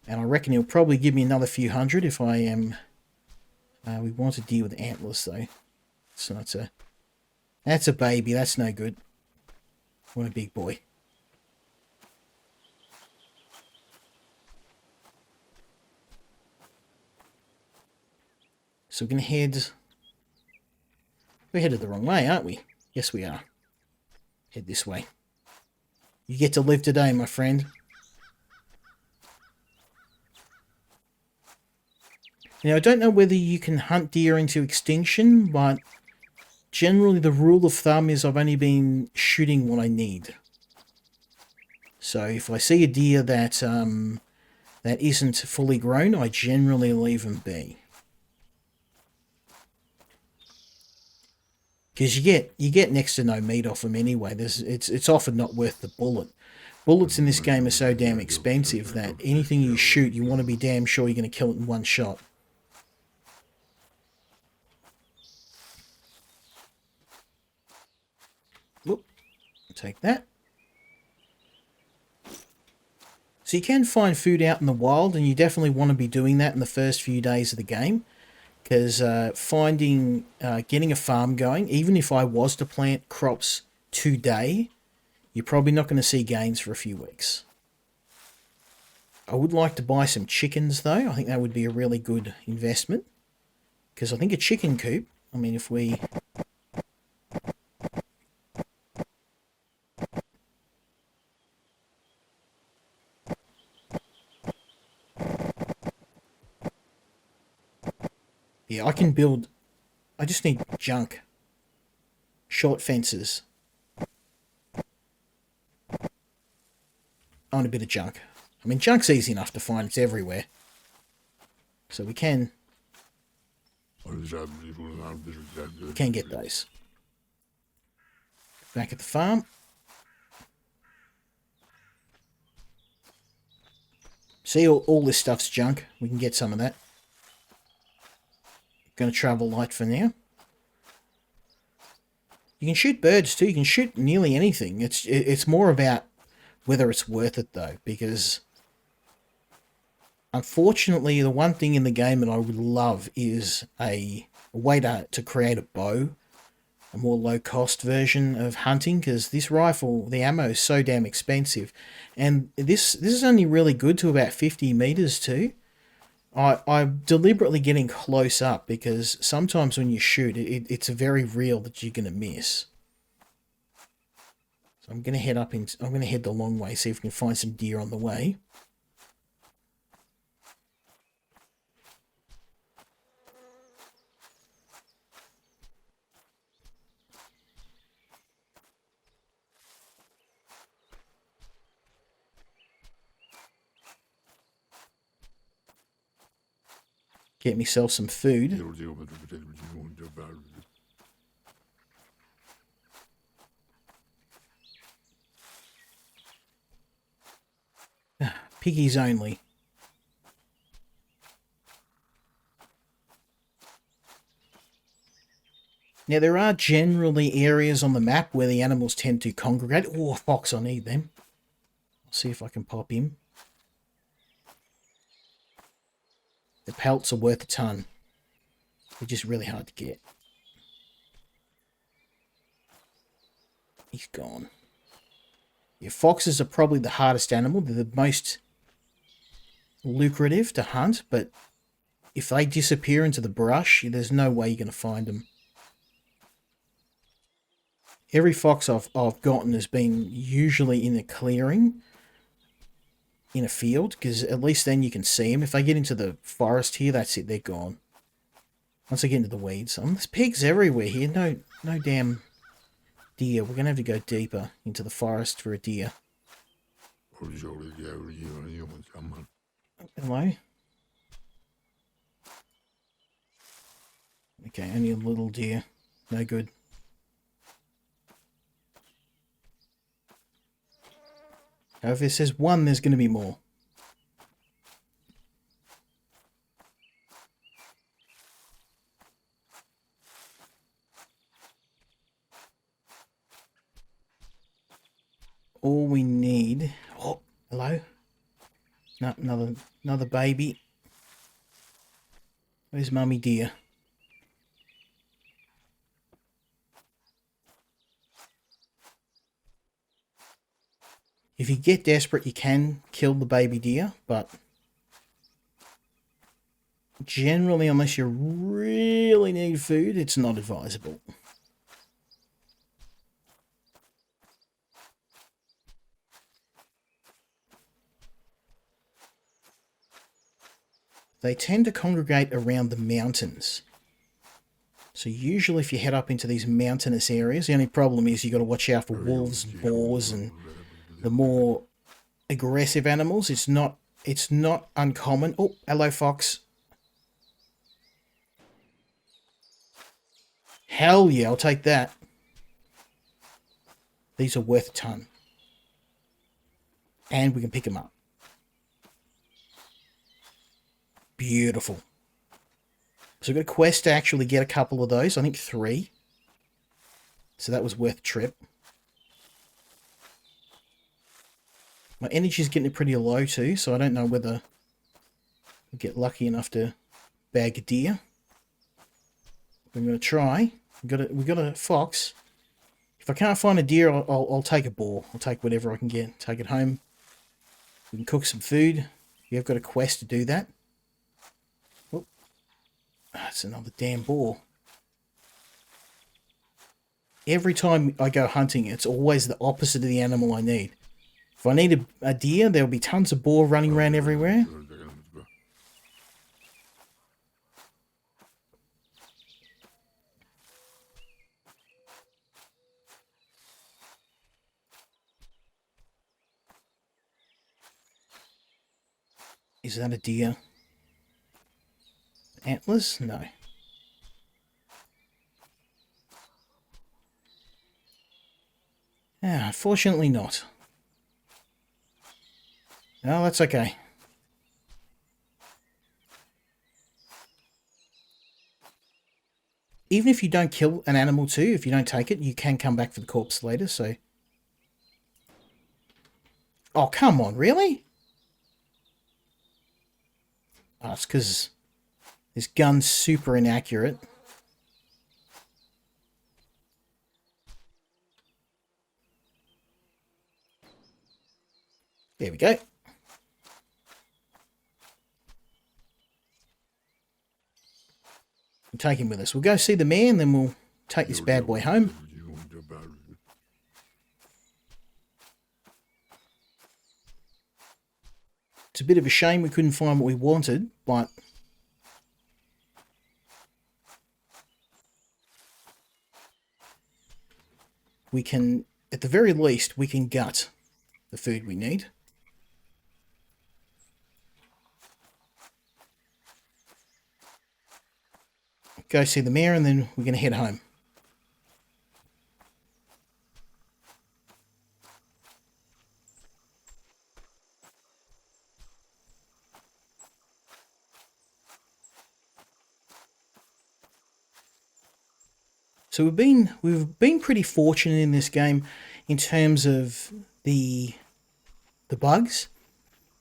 And I reckon he'll probably give me another few hundred if I am... we want a deer with antlers though. So that's a baby. That's no good. What a big boy. So we're going to head... We're headed the wrong way, aren't we? Yes, we are. Head this way. You get to live today, my friend. Now, I don't know whether you can hunt deer into extinction, but generally the rule of thumb is I've only been shooting what I need. So if I see a deer that isn't fully grown, I generally leave them be. Because you get next to no meat off them anyway. It's often not worth the bullet. Bullets in this game are so damn expensive that anything you shoot, you want to be damn sure you're going to kill it in one shot. Whoop. Take that. So you can find food out in the wild, and you definitely want to be doing that in the first few days of the game, because getting a farm going, even if I was to plant crops today, you're probably not going to see gains for a few weeks. I would like to buy some chickens, though. I think that would be a really good investment, because I think a chicken coop, I mean, if we... Yeah, I can build... I just need junk. Short fences. I want a bit of junk. I mean, junk's easy enough to find. It's everywhere. So we can get those. Back at the farm. See, all this stuff's junk. We can get some of that. Going to travel light for now. You can shoot birds too. You can shoot nearly anything. It's more about whether it's worth it though, because unfortunately the one thing in the game that I would love is a way to create a bow, a more low-cost version of hunting, because this rifle, the ammo is so damn expensive, and this is only really good to about 50 meters too. I'm deliberately getting close up because sometimes when you shoot, it's very real that you're going to miss. So I'm going to head I'm going to head the long way, see if we can find some deer on the way. Get myself some food. Piggies only. Now, there are generally areas on the map where the animals tend to congregate. Oh, a fox, I need them. I'll see if I can pop him. The pelts are worth a ton. They're just really hard to get. He's gone. Yeah, foxes are probably the hardest animal. They're the most lucrative to hunt, but if they disappear into the brush, there's no way you're going to find them. Every fox I've gotten has been usually in a clearing, in a field, because at least then you can see them. If they get into the forest here, that's it, they're gone. Once they get into the weeds. There's pigs everywhere here. No damn deer. We're going to have to go deeper into the forest for a deer. Hello? Okay, only a little deer. No good. However, if it says one, there's going to be more. All we need... Oh, hello? No, another baby. Where's mummy deer? If you get desperate, you can kill the baby deer, but generally, unless you really need food, it's not advisable. They tend to congregate around the mountains. So usually if you head up into these mountainous areas, the only problem is you got to watch out for wolves and boars and the more aggressive animals. It's not uncommon. Oh, hello, fox. Hell yeah, I'll take that. These are worth a ton. And we can pick them up. Beautiful. So we've got a quest to actually get a couple of those. I think 3. So that was worth a trip. My energy's getting pretty low too, so I don't know whether I'll get lucky enough to bag a deer. I'm going to try. We got a fox. If I can't find a deer, I'll take a boar. I'll take whatever I can get. Take it home. We can cook some food. You've got a quest to do that. Oh, that's another damn boar. Every time I go hunting, it's always the opposite of the animal I need. If I need a deer, there'll be tons of boar running around everywhere. Is that a deer? Antlers? No. Ah, unfortunately not. No, that's okay. Even if you don't kill an animal too, if you don't take it, you can come back for the corpse later, so... Oh, come on, really? Oh, it's because this gun's super inaccurate. There we go. We'll take him with us. We'll go see the mayor, and then we'll take this bad boy home. It's a bit of a shame we couldn't find what we wanted, but... we can, at the very least, we can gut the food we need. Go see the mayor, and then we're going to head home. So we've been pretty fortunate in this game in terms of the bugs.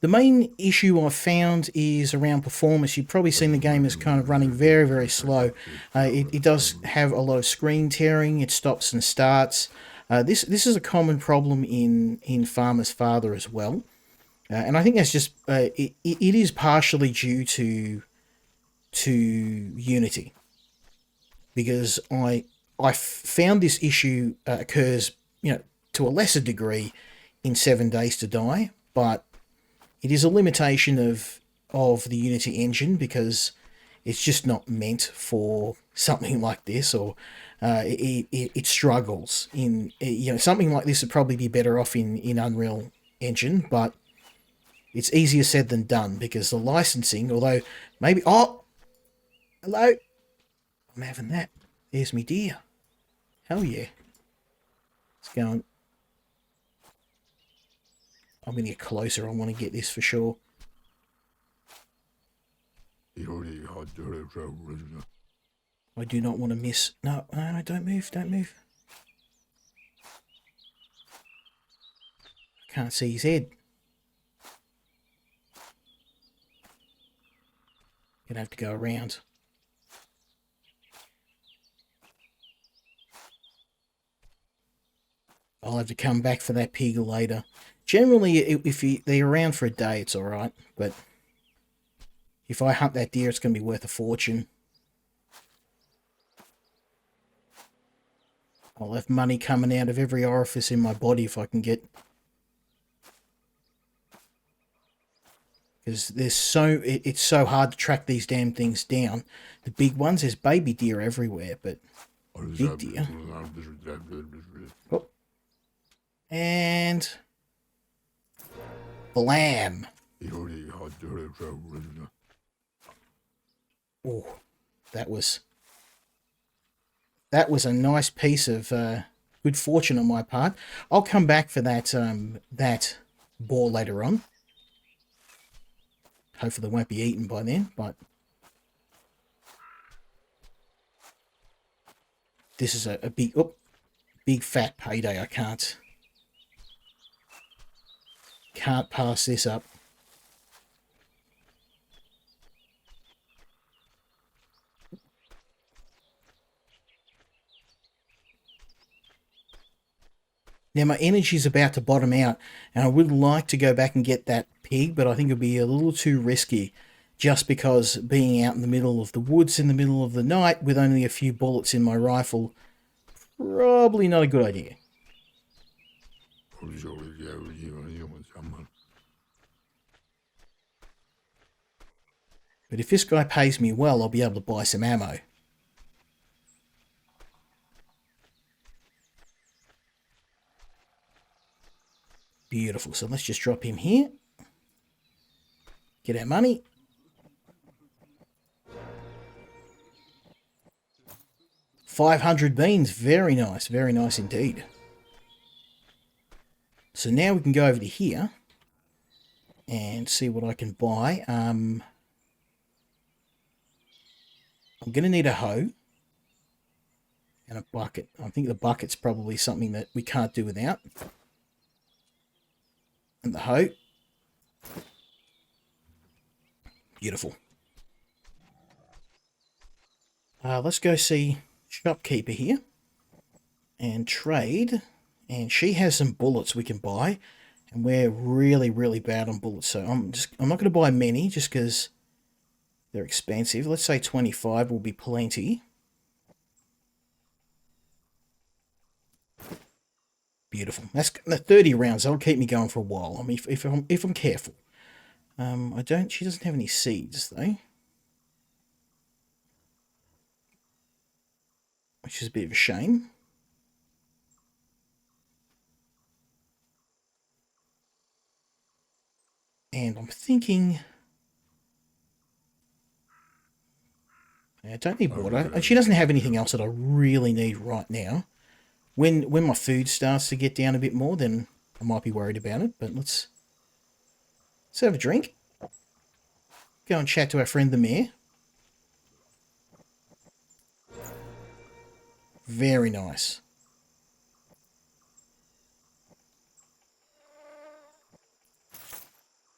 The main issue I've found is around performance. You've probably seen the game as kind of running very, very slow. It does have a lot of screen tearing. It stops and starts. This is a common problem in Farmer's Father as well. And I think that's just it is partially due to Unity, because I found this issue occurs, to a lesser degree in 7 Days to Die, but it is a limitation of the Unity engine, because it's just not meant for something like this, or it struggles in, something like this would probably be better off in Unreal Engine, but it's easier said than done, because the licensing, although maybe... Oh! Hello? I'm having that. There's me deer. Hell yeah. It's going... I'm going to get closer. I want to get this for sure. I do not want to miss... No, don't move, don't move. I can't see his head. Gonna have to go around. I'll have to come back for that pig later. Generally, if they're around for a day, it's alright, but if I hunt that deer, it's going to be worth a fortune. I'll have money coming out of every orifice in my body if I can get... Because it's so hard to track these damn things down. The big ones, there's baby deer everywhere, but big deer... Oh. And... Blam! Oh, that was a nice piece of good fortune on my part. I'll come back for that that boar later on. Hopefully they won't be eaten by then, but this is a big fat payday. I can't can't pass this up. Now my energy's about to bottom out, and I would like to go back and get that pig, but I think it'd be a little too risky, just because being out in the middle of the woods in the middle of the night with only a few bullets in my rifle, probably not a good idea. But if this guy pays me well, I'll be able to buy some ammo. Beautiful. So let's just drop him here. Get our money. $500 beans. Very nice. Very nice indeed. So now we can go over to here and see what I can buy. I'm going to need a hoe and a bucket. I think the bucket's probably something that we can't do without. And the hoe. Beautiful. Let's go see shopkeeper here and trade. And she has some bullets we can buy, and we're really, really bad on bullets. So I'm not going to buy many just because they're expensive. Let's say 25 will be plenty. Beautiful. That's 30 rounds. That'll keep me going for a while. I mean, if I'm careful. She doesn't have any seeds though, which is a bit of a shame. And I'm thinking, I don't need water. And she doesn't have anything else that I really need right now. When my food starts to get down a bit more, then I might be worried about it. But let's have a drink. Go and chat to our friend the mayor. Very nice.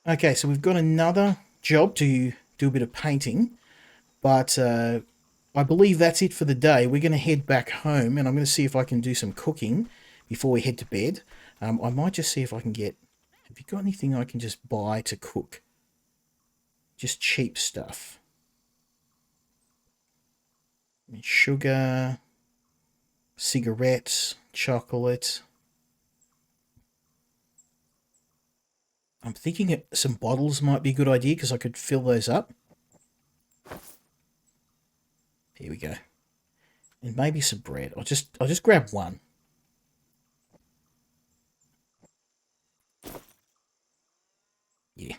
Okay, so we've got another job to do a bit of painting, but I believe that's it for the day. We're going to head back home, and I'm going to see if I can do some cooking before we head to bed. I might just see if I can get... Have you got anything I can just buy to cook? Just cheap stuff. Sugar, cigarettes, chocolate... I'm thinking some bottles might be a good idea because I could fill those up. Here we go. And maybe some bread. I'll just grab one. Yeah.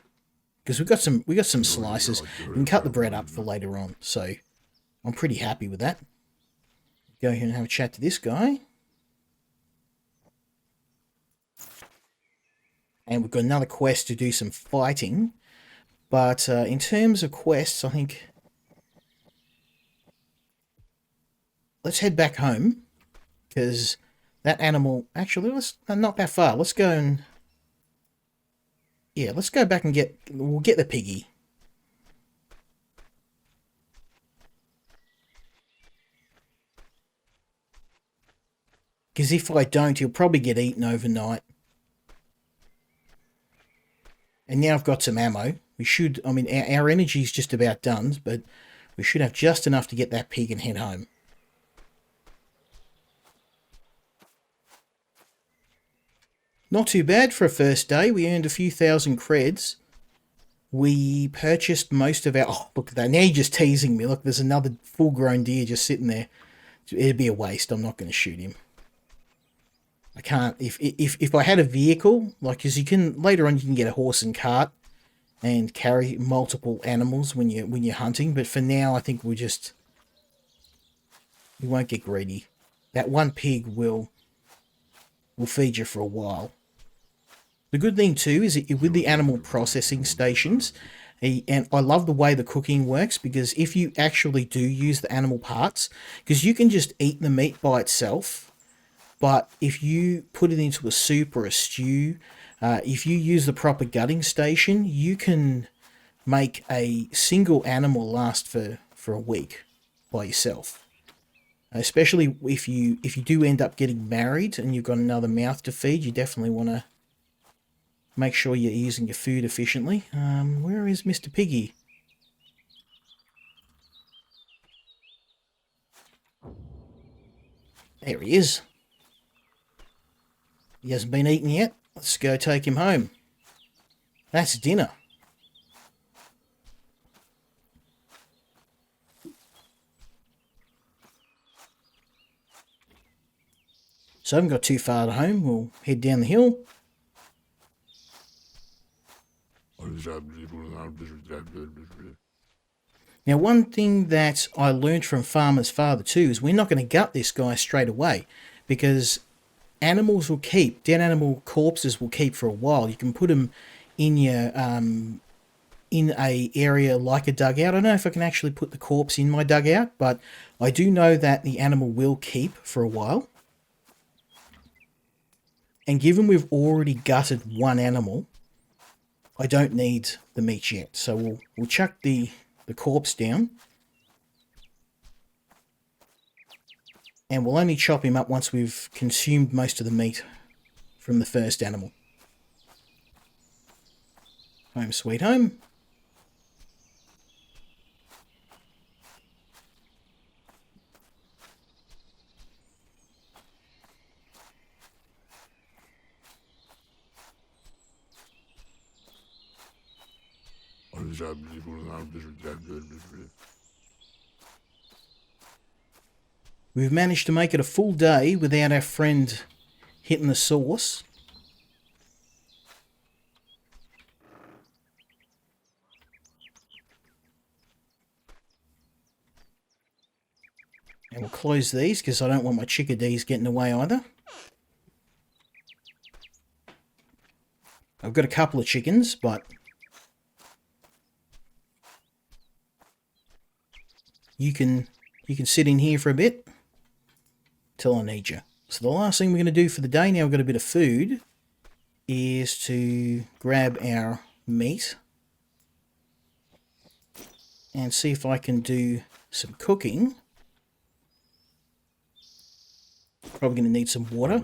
Because we got some slices. We can cut the bread up for later on. So I'm pretty happy with that. Go here and have a chat to this guy. And we've got another quest to do some fighting. But in terms of quests, I think... Let's head back home. Because that animal... Actually, not that far. Let's go and... Yeah, let's go back and get... We'll get the piggy. Because if I don't, he'll probably get eaten overnight. And now I've got some ammo. We should, I mean, our energy's just about done, but we should have just enough to get that pig and head home. Not too bad for a first day. We earned a few thousand creds. We purchased most of our... Oh, look at that. Now you're just teasing me. Look, there's another full-grown deer just sitting there. It'd be a waste. I'm not going to shoot him. I can't, if I had a vehicle, like, because you can, later on you can get a horse and cart and carry multiple animals when you're hunting, but for now I think we won't get greedy. That one pig will feed you for a while. The good thing too is that with the animal processing stations, and I love the way the cooking works, because if you actually do use the animal parts, because you can just eat the meat by itself, but if you put it into a soup or a stew, If you use the proper gutting station, you can make a single animal last for a week by yourself. Especially if you do end up getting married and you've got another mouth to feed, you definitely want to make sure you're using your food efficiently. Where is Mr. Piggy? There he is. He hasn't been eaten yet. Let's go take him home. That's dinner. So I haven't got too far to home. We'll head down the hill. Now, one thing that I learned from Farmer's Father too is we're not going to gut this guy straight away, because animals will keep, dead animal corpses will keep for a while. You can put them in your in a area like a dugout. I don't know if I can actually put the corpse in my dugout, but I do know that the animal will keep for a while. And given we've already gutted one animal, I don't need the meat yet. So we'll chuck the corpse down. And we'll only chop him up once we've consumed most of the meat from the first animal. Home sweet home. We've managed to make it a full day without our friend hitting the sauce. And we'll close these because I don't want my chickadees getting away either. I've got a couple of chickens, but you can sit in here for a bit till I need you. So the last thing we're going to do for the day, now we've got a bit of food, is to grab our meat and see if I can do some cooking. Probably going to need some water.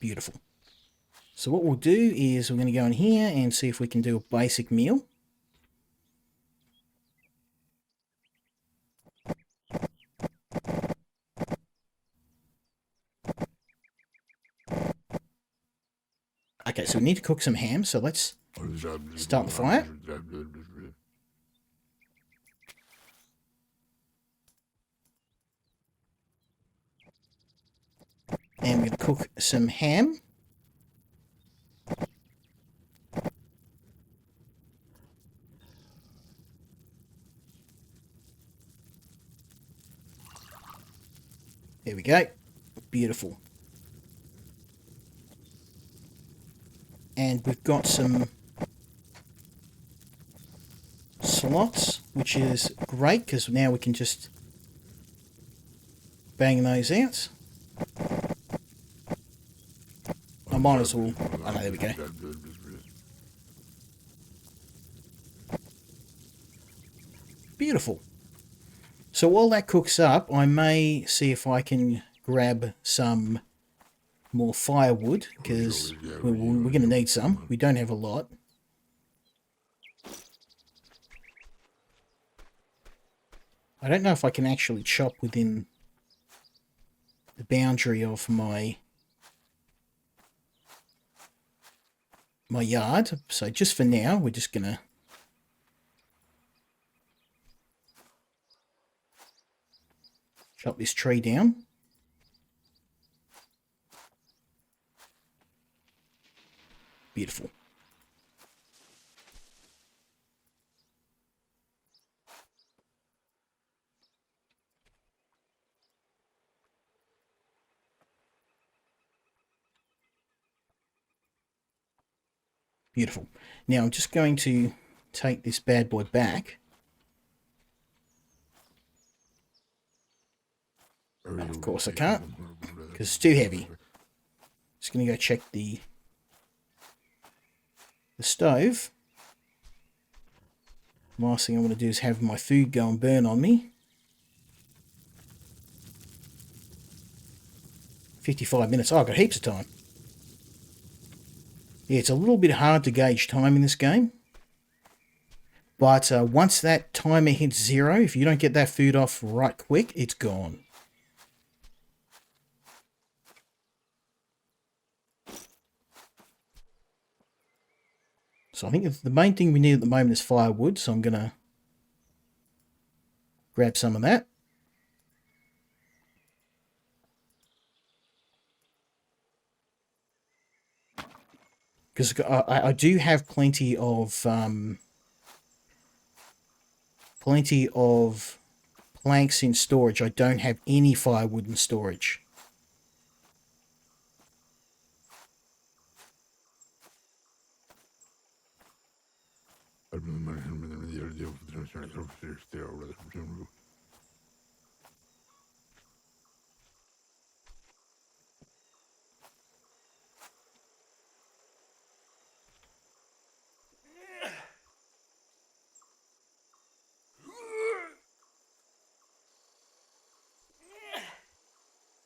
Beautiful. So what we'll do is we're going to go in here and see if we can do a basic meal. Okay, so we need to cook some ham, so let's start the fire. And we're going to cook some ham. There we go. Beautiful. And we've got some slots, which is great because now we can just bang those out. I might as well. Oh no, there we go. Beautiful. So while that cooks up, I may see if I can grab some more firewood, because we're going to need some. We don't have a lot. I don't know if I can actually chop within the boundary of my yard. So just for now, we're just going to chop this tree down. Beautiful. Beautiful. Now I'm just going to take this bad boy back. Of course I can't. because it's too heavy. Just going to go check the stove. Last thing I want to do is have my food go and burn on me. 55 minutes. Oh, I've got heaps of time. Yeah, it's a little bit hard to gauge time in this game. But once that timer hits 0, if you don't get that food off right quick, it's gone. So I think the main thing we need at the moment is firewood, so I'm going to grab some of that. Because I do have plenty of planks in storage. I don't have any firewood in storage.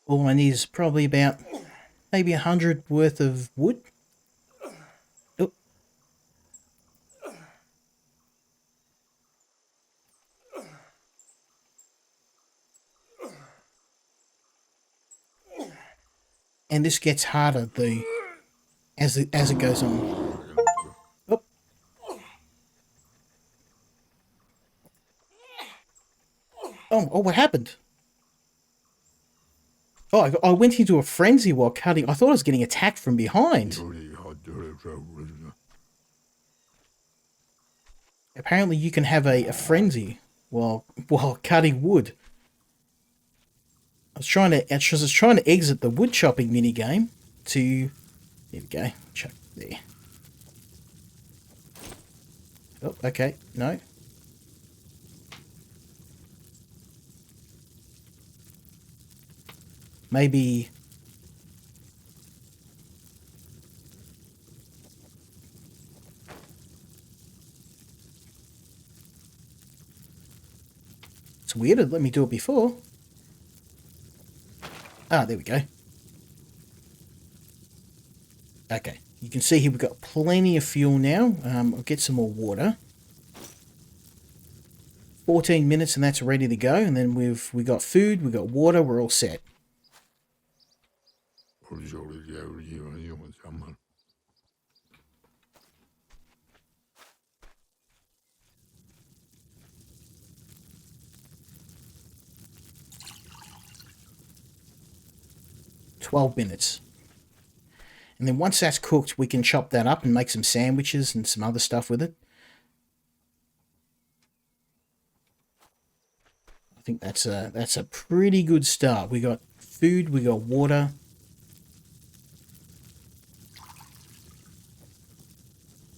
All I need is probably about maybe 100 worth of wood. Oh. And this gets harder as it goes on. Oh. Oh, what happened? Oh, I went into a frenzy while cutting. I thought I was getting attacked from behind. Apparently you can have a frenzy while cutting wood. I was trying to exit the wood chopping mini game to... There we go. Chuck there. Oh, okay. No. Maybe... It's weird. It let me do it before. Ah, there we go. Okay. You can see here we've got plenty of fuel now. I'll get some more water. 14 minutes and that's ready to go. And then we got food, we got water, we're all set. $12 minutes. And then once that's cooked, we can chop that up and make some sandwiches and some other stuff with it. I think that's a pretty good start. We got food, we got water.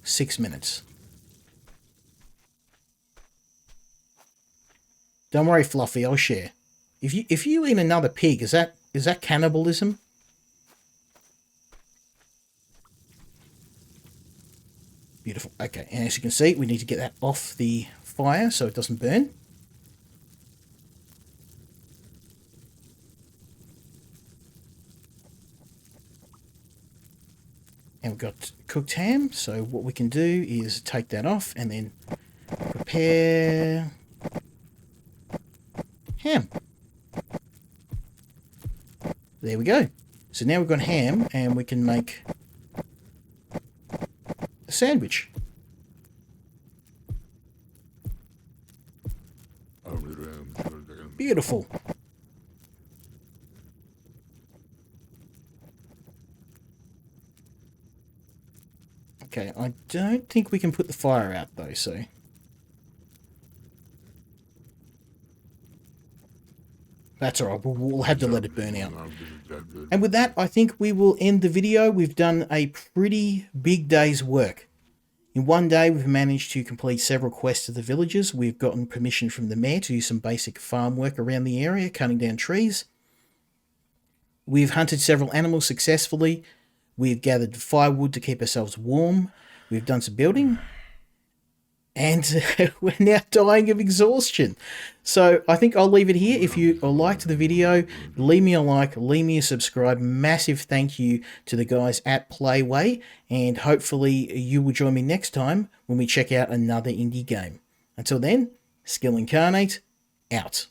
$6 minutes. Don't worry, Fluffy, I'll share. If you eat another pig, is that cannibalism? Beautiful. Okay, and as you can see, we need to get that off the fire so it doesn't burn. And we've got cooked ham, so what we can do is take that off and then prepare ham. There we go. So now we've got ham and we can make a sandwich. Beautiful. Okay, I don't think we can put the fire out though, so... That's alright, we'll have to let it burn out. And with that, I think we will end the video. We've done a pretty big day's work. In one day, we've managed to complete several quests of the villagers. We've gotten permission from the mayor to do some basic farm work around the area, cutting down trees. We've hunted several animals successfully. We've gathered firewood to keep ourselves warm. We've done some building. And we're now dying of exhaustion. So I think I'll leave it here. If you liked the video, leave me a like, leave me a subscribe. Massive thank you to the guys at Playway, and hopefully you will join me next time when we check out another indie game. Until then, Skill Incarnate, out.